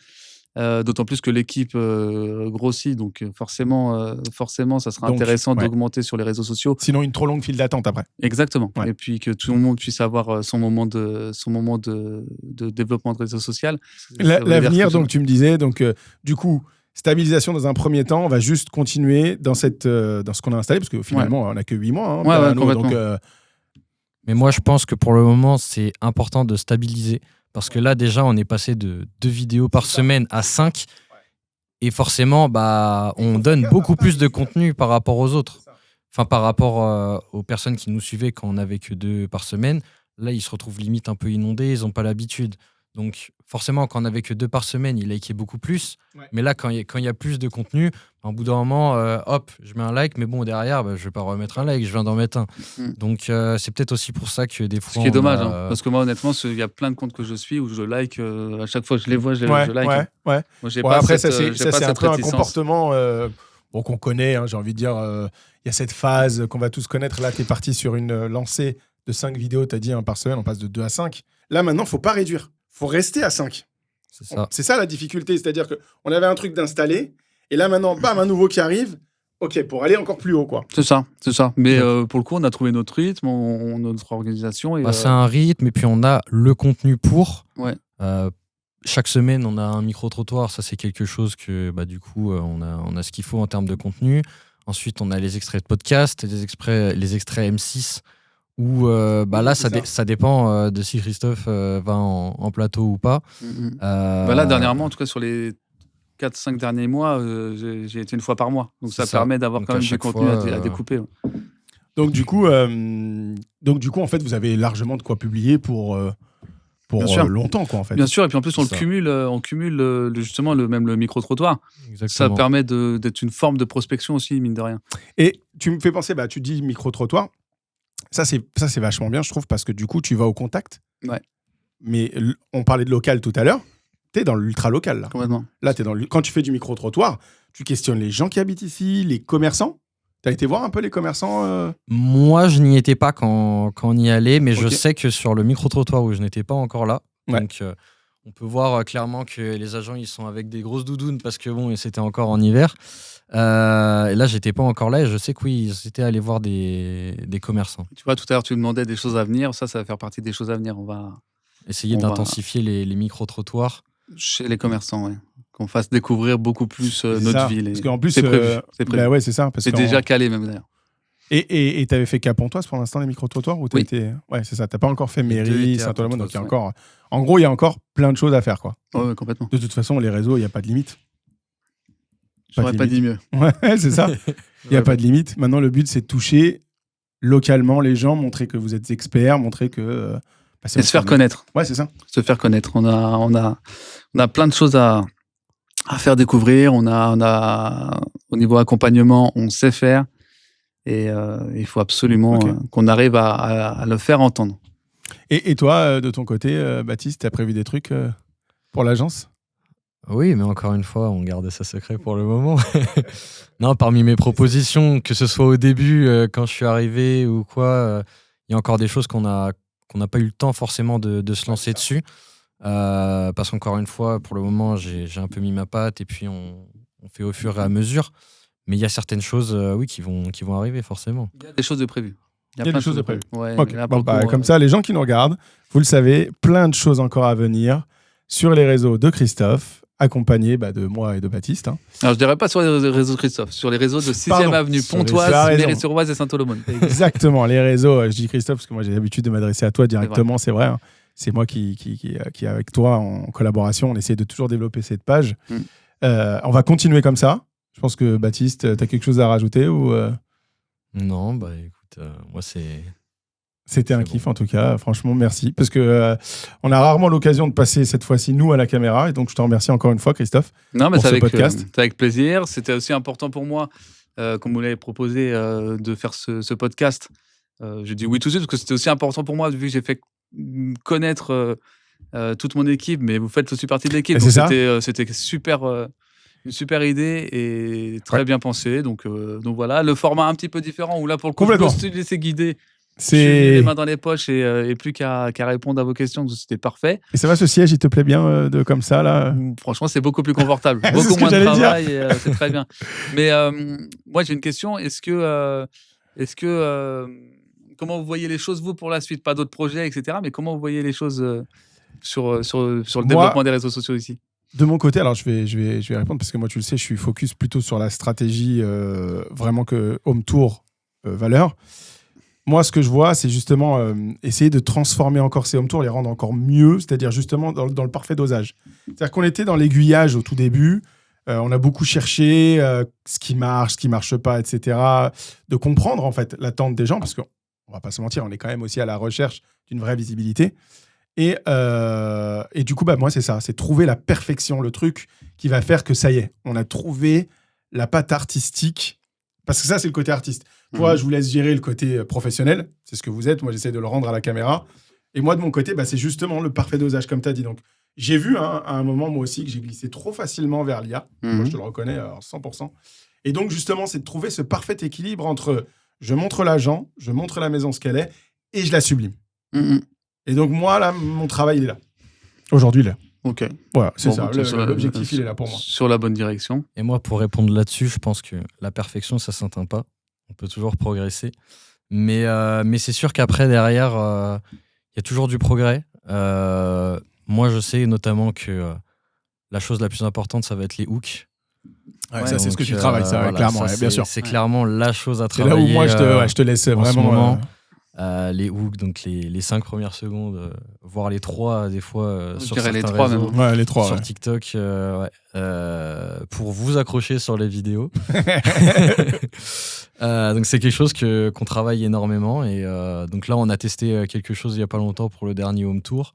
D'autant plus que l'équipe grossit, donc forcément, ça sera intéressant d'augmenter sur les réseaux sociaux. Sinon, une trop longue file d'attente après. Exactement. Ouais. Et puis que tout le monde puisse avoir son moment de développement de réseau social. L'avenir, donc tu me disais, donc du coup, stabilisation dans un premier temps, on va juste continuer dans ce qu'on a installé, parce que finalement, on n'a que 8 mois. Complètement. Donc, mais moi, je pense que pour le moment, c'est important de stabiliser. Parce que là, déjà, on est passé de 2 vidéos par semaine à 5. Et forcément, on donne beaucoup plus de contenu par rapport aux autres. Enfin, par rapport aux personnes qui nous suivaient quand on n'avait que 2 par semaine. Là, ils se retrouvent limite un peu inondés. Ils n'ont pas l'habitude. Donc, forcément, quand on n'avait que 2 par semaine, ils likaient beaucoup plus. Ouais. Mais là, quand il y a plus de contenu, au bout d'un moment, hop, je mets un like. Mais bon, derrière, je ne vais pas remettre un like. Je viens d'en mettre un. Donc, c'est peut-être aussi pour ça que des fois... Ce qui est dommage, parce que moi, honnêtement, il y a plein de comptes que je suis où je like. À chaque fois que je les vois, je like. Ouais. Moi, après, ça, c'est un peu un comportement qu'on connaît. J'ai envie de dire, il y a cette phase qu'on va tous connaître. Là, tu es parti sur une lancée de 5 vidéos. Tu as dit par semaine, on passe de 2 à 5. Là, maintenant, il ne faut pas réduire. Faut rester à 5. C'est ça la difficulté. C'est-à-dire qu'on avait un truc d'installer, et là maintenant, bam, un nouveau qui arrive. Ok, pour aller encore plus haut, quoi. C'est ça. Mais pour le coup, on a trouvé notre rythme, notre organisation. Et, c'est un rythme, et puis on a le contenu pour. Ouais. Chaque semaine, on a un micro-trottoir. Ça, c'est quelque chose que, du coup, on a ce qu'il faut en termes de contenu. Ensuite, on a les extraits de podcast, les extraits M6. Où là, ça dépend de si Christophe va en plateau ou pas. Là, dernièrement, en tout cas, sur les 4-5 derniers mois, j'ai été une fois par mois. Donc, ça permet d'avoir quand même du contenu à découper. Ouais. Donc, du coup, en fait, vous avez largement de quoi publier pour longtemps, quoi, en fait. Bien sûr, et puis en plus, on cumule justement le micro-trottoir. Exactement. Ça permet d'être une forme de prospection aussi, mine de rien. Et tu me fais penser, tu dis micro-trottoir. Ça, c'est vachement bien, je trouve, parce que du coup, tu vas au contact. Ouais. Mais on parlait de local tout à l'heure. Tu es dans l'ultra-local, là. Complètement. Là, quand tu fais du micro-trottoir, tu questionnes les gens qui habitent ici, les commerçants. Tu as été voir un peu les commerçants Moi, je n'y étais pas quand on y allait, mais je sais que sur le micro-trottoir où je n'étais pas encore là, donc on peut voir clairement que les agents, ils sont avec des grosses doudounes parce que c'était encore en hiver. Et là, j'étais pas encore là et je sais que oui, ils étaient allés voir des commerçants. Tu vois, tout à l'heure, tu me demandais des choses à venir. Ça va faire partie des choses à venir. On va essayer d'intensifier les micro-trottoirs. Chez les commerçants, oui. Qu'on fasse découvrir beaucoup plus notre ville. Parce qu'en plus, c'est prévu. Ouais, c'est ça. C'est déjà calé, même d'ailleurs. Et tu avais fait Cap-Pontoise pour l'instant, les micro-trottoirs ou Ouais, c'est ça. Tu n'as pas encore fait Mairie, Saint-Olomon. Donc, en gros, il y a encore plein de choses à faire, quoi. Oui, complètement. De toute façon, les réseaux, il n'y a pas de limite. Je n'aurais pas dit mieux. Ouais, c'est ça. Il n'y a pas de limite. Maintenant, le but, c'est de toucher localement les gens, montrer que vous êtes experts, montrer que... et se faire connaître. Ouais, c'est ça. Se faire connaître. On a plein de choses à faire découvrir. On a au niveau accompagnement, on sait faire. Et il faut absolument qu'on arrive à le faire entendre. Et toi, de ton côté, Baptiste, tu as prévu des trucs pour l'agence ? Oui, mais encore une fois, on garde ça secret pour le moment. Non, parmi mes propositions, que ce soit au début, quand je suis arrivé ou quoi, il y a encore des choses qu'on n'a pas eu le temps forcément de se lancer dessus. Parce qu'encore une fois, pour le moment, j'ai un peu mis ma patte et puis on fait au fur et à mesure. Mais il y a certaines choses qui vont arriver forcément. Il y a des choses de prévues. Il y a des choses de prévues. Ouais, comme ça, les gens qui nous regardent, vous le savez, plein de choses encore à venir sur les réseaux de Christophe, accompagné de moi et de Baptiste. Hein. Alors, je dirais pas sur les réseaux de Christophe, sur les réseaux de 6e Avenue, Pontoise, Mairie-sur-Oise et Saint-Olomon. Exactement, les réseaux. Je dis Christophe parce que moi, j'ai l'habitude de m'adresser à toi directement, c'est vrai. Hein. C'est moi qui, avec toi, en collaboration, on essaie de toujours développer cette page. On va continuer comme ça. Je pense que Baptiste, tu as quelque chose à rajouter ou Non, écoute, moi C'était un kiff en tout cas, franchement merci, parce que on a rarement l'occasion de passer cette fois-ci nous à la caméra, et donc je te remercie encore une fois Christophe pour ce podcast. C'est avec plaisir, c'était aussi important pour moi, comme vous l'avez proposé, de faire ce podcast. Je dis oui tout de suite, parce que c'était aussi important pour moi, vu que j'ai fait connaître toute mon équipe, mais vous faites aussi partie de l'équipe, donc c'était une super idée et très bien pensé, donc voilà, le format un petit peu différent, où là pour le coup je me suis laissé guider Je suis mis les mains dans les poches et plus qu'à répondre à vos questions, donc c'était parfait. Et ça va, ce siège, il te plaît bien comme ça là? Franchement, c'est beaucoup plus confortable. Beaucoup moins de travail, c'est très bien. Mais moi, j'ai une question. Est-ce que comment vous voyez les choses, vous, pour la suite? Pas d'autres projets, etc. Mais comment vous voyez les choses sur le développement des réseaux sociaux ici? De mon côté, alors je vais répondre parce que moi, tu le sais, je suis focus plutôt sur la stratégie vraiment que Home Tour valeur. Moi, ce que je vois, c'est justement essayer de transformer encore ces Home Tours, les rendre encore mieux, c'est-à-dire justement dans le parfait dosage. C'est-à-dire qu'on était dans l'aiguillage au tout début, on a beaucoup cherché ce qui marche pas, etc. De comprendre en fait l'attente des gens, parce qu'on va pas se mentir, on est quand même aussi à la recherche d'une vraie visibilité. Et du coup, moi, c'est ça, c'est trouver la perfection, le truc qui va faire que ça y est, on a trouvé la patte artistique, parce que ça, c'est le côté artiste. Toi, je vous laisse gérer le côté professionnel, c'est ce que vous êtes, moi, j'essaie de le rendre à la caméra. Et moi, de mon côté, c'est justement le parfait dosage, comme tu as dit. Donc, j'ai vu à un moment, moi aussi, que j'ai glissé trop facilement vers l'IA. Moi, je te le reconnais à 100%. Et donc, justement, c'est de trouver ce parfait équilibre entre je montre l'agent, je montre la maison ce qu'elle est, et je la sublime. Et donc, moi, là, mon travail, il est là. Aujourd'hui, là. Ok. Voilà, c'est ça. L'objectif, il est là pour moi. Sur la bonne direction. Et moi, pour répondre là-dessus, je pense que la perfection, ça ne s'atteint pas. On peut toujours progresser. Mais c'est sûr qu'après, derrière, il y a toujours du progrès. Moi, je sais notamment que la chose la plus importante, ça va être les hooks. Ouais, ça, c'est ce que tu travailles, ça, voilà, clairement, bien sûr. C'est clairement la chose à travailler. C'est là où moi, je te laisse vraiment... les hooks, donc les 5 premières secondes, voire les 3 des fois sur certains les 3 réseaux, même. Ouais, les 3, sur TikTok, pour vous accrocher sur les vidéos. Donc c'est quelque chose qu'on travaille énormément. Et donc là, on a testé quelque chose il n'y a pas longtemps pour le dernier Home Tour.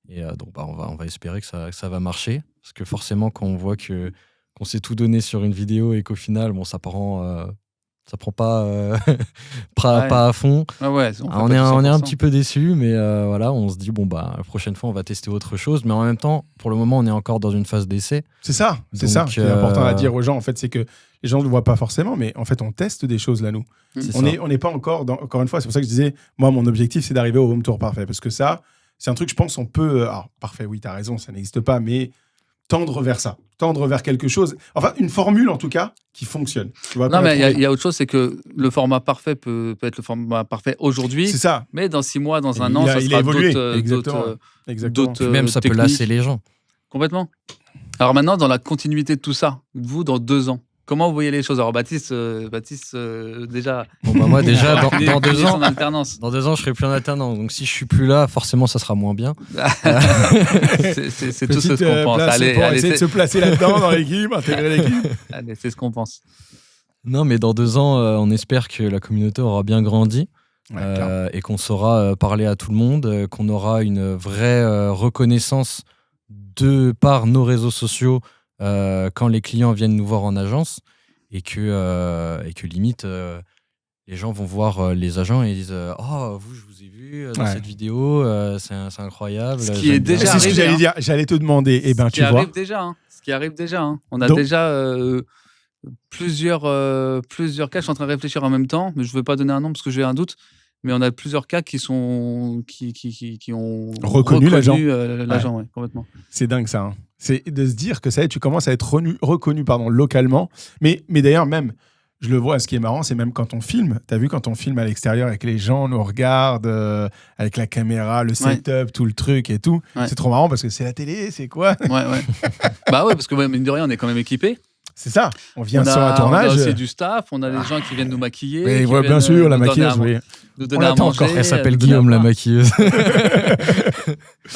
Et donc on va espérer que ça va marcher. Parce que forcément, quand on voit qu'on s'est tout donné sur une vidéo et qu'au final, ça prend pas à fond. On est un petit peu déçus, mais voilà, on se dit la prochaine fois on va tester autre chose, mais en même temps pour le moment on est encore dans une phase d'essai. C'est ça qui est important à dire aux gens en fait, c'est que les gens ne le voient pas forcément, mais en fait on teste des choses là nous. On n'est pas encore une fois, c'est pour ça que je disais moi mon objectif c'est d'arriver au Home Tour parfait, parce que ça c'est un truc je pense on peut parfait, oui t'as raison, ça n'existe pas, mais tendre vers ça, tendre vers quelque chose, enfin une formule en tout cas qui fonctionne. Tu vois, non, mais il y a autre chose, c'est que le format parfait peut être le format parfait aujourd'hui. C'est ça. Mais dans 6 mois, dans un an, ça sera d'autres même ça peut lasser les gens. Complètement. Alors maintenant, dans la continuité de tout ça, vous, dans 2 ans, comment vous voyez les choses? Alors Baptiste, déjà... moi déjà, dans 2 ans, en alternance. Dans 2 ans, je serai plus en alternance. Donc si je suis plus là, forcément, ça sera moins bien. c'est tout ce qu'on pense. Allez, essayer de se placer là-dedans, dans l'équipe, intégrer l'équipe. Allez, c'est ce qu'on pense. Non, mais dans 2 ans, on espère que la communauté aura bien grandi. Et qu'on saura parler à tout le monde, qu'on aura une vraie reconnaissance par nos réseaux sociaux quand les clients viennent nous voir en agence, et que limite les gens vont voir les agents et ils disent je vous ai vu dans cette vidéo, c'est incroyable. Ce qui est déjà c'est ce que j'allais dire, j'allais te demander. Ce qui arrive déjà. On a déjà plusieurs cas. Je suis en train de réfléchir en même temps, mais je ne veux pas donner un nom parce que j'ai un doute. Mais on a plusieurs cas qui ont reconnu l'agent, complètement. C'est dingue ça. C'est de se dire que ça y est, tu commences à être reconnu localement. Mais d'ailleurs, même, je le vois, ce qui est marrant, c'est même quand on filme. Tu as vu quand on filme à l'extérieur et que les gens nous regardent avec la caméra, le setup, tout le truc et tout. Ouais. C'est trop marrant parce que c'est la télé, c'est quoi? Ouais. Parce que mine de rien, on est quand même équipé. C'est ça, on vient sur un tournage. On a aussi du staff, on a des gens qui viennent nous maquiller. Mais bien sûr, la maquilleuse, oui. Nous donner à manger. Elle s'appelle Guillaume, la maquilleuse.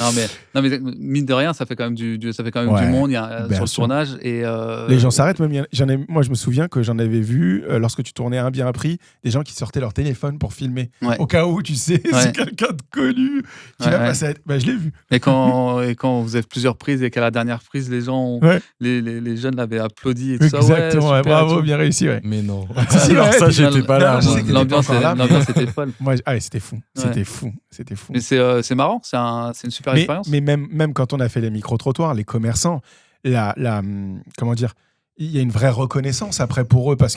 non, mais mine de rien, ça fait quand même du monde sur le tournage. Et les gens s'arrêtent même. Moi, je me souviens que j'en avais vu, lorsque tu tournais Un bien pris, des gens qui sortaient leur téléphone pour filmer. Ouais. Au cas où, tu sais, c'est quelqu'un de connu qui va passer à être... je l'ai vu. Et quand vous avez plusieurs prises et qu'à la dernière prise, les gens, les jeunes l'avaient applaudi et tout ça. Exactement, bravo, bien réussi. Ouais. Mais non. Alors ça, j'étais pas là. L'ambiance était folle. C'était fou. C'était fou. Mais c'est marrant, c'est une super expérience. Mais même quand on a fait les micro-trottoirs, les commerçants, comment dire, il y a une vraie reconnaissance après pour eux parce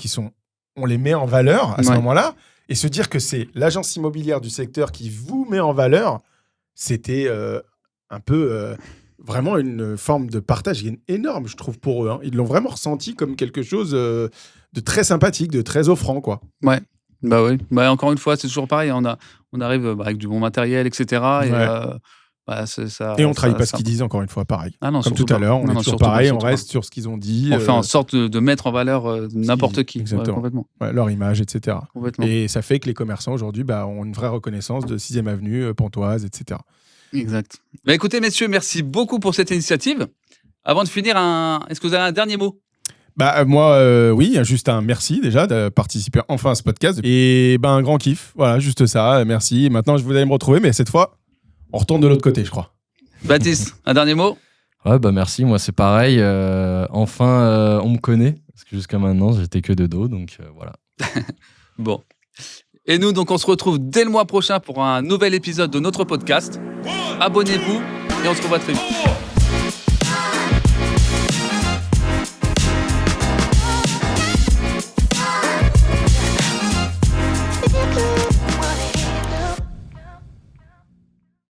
on les met en valeur à ce moment-là. Et se dire que c'est l'agence immobilière du secteur qui vous met en valeur, c'était un peu vraiment une forme de partage énorme, je trouve, pour eux. Hein. Ils l'ont vraiment ressenti comme quelque chose de très sympathique, de très offrant, quoi. Ouais. Bah oui. Bah, encore une fois, c'est toujours pareil. On arrive avec du bon matériel, etc. Et on ne trahit pas ce qu'ils disent, encore une fois, pareil. Ah non, comme tout à l'heure, on est toujours pareil, on reste sur ce qu'ils ont dit. On fait en sorte de mettre en valeur n'importe qui. Exactement. Complètement. Leur image, etc. Complètement. Et ça fait que les commerçants, aujourd'hui, ont une vraie reconnaissance de 6e Avenue, Pontoise, etc. Exact. Bah, écoutez, messieurs, merci beaucoup pour cette initiative. Avant de finir, est-ce que vous avez un dernier mot ? Moi, oui, juste un merci déjà de participer enfin à ce podcast. Et un grand kiff. Voilà, juste ça. Merci. Maintenant, vous allez me retrouver, mais cette fois, on retourne de l'autre côté, je crois. Baptiste, un dernier mot ? Ouais, merci. Moi, c'est pareil. Enfin, on me connaît. Parce que jusqu'à maintenant, j'étais que de dos. Donc, voilà. Bon. Et nous, donc, on se retrouve dès le mois prochain pour un nouvel épisode de notre podcast. Abonnez-vous et on se revoit très vite.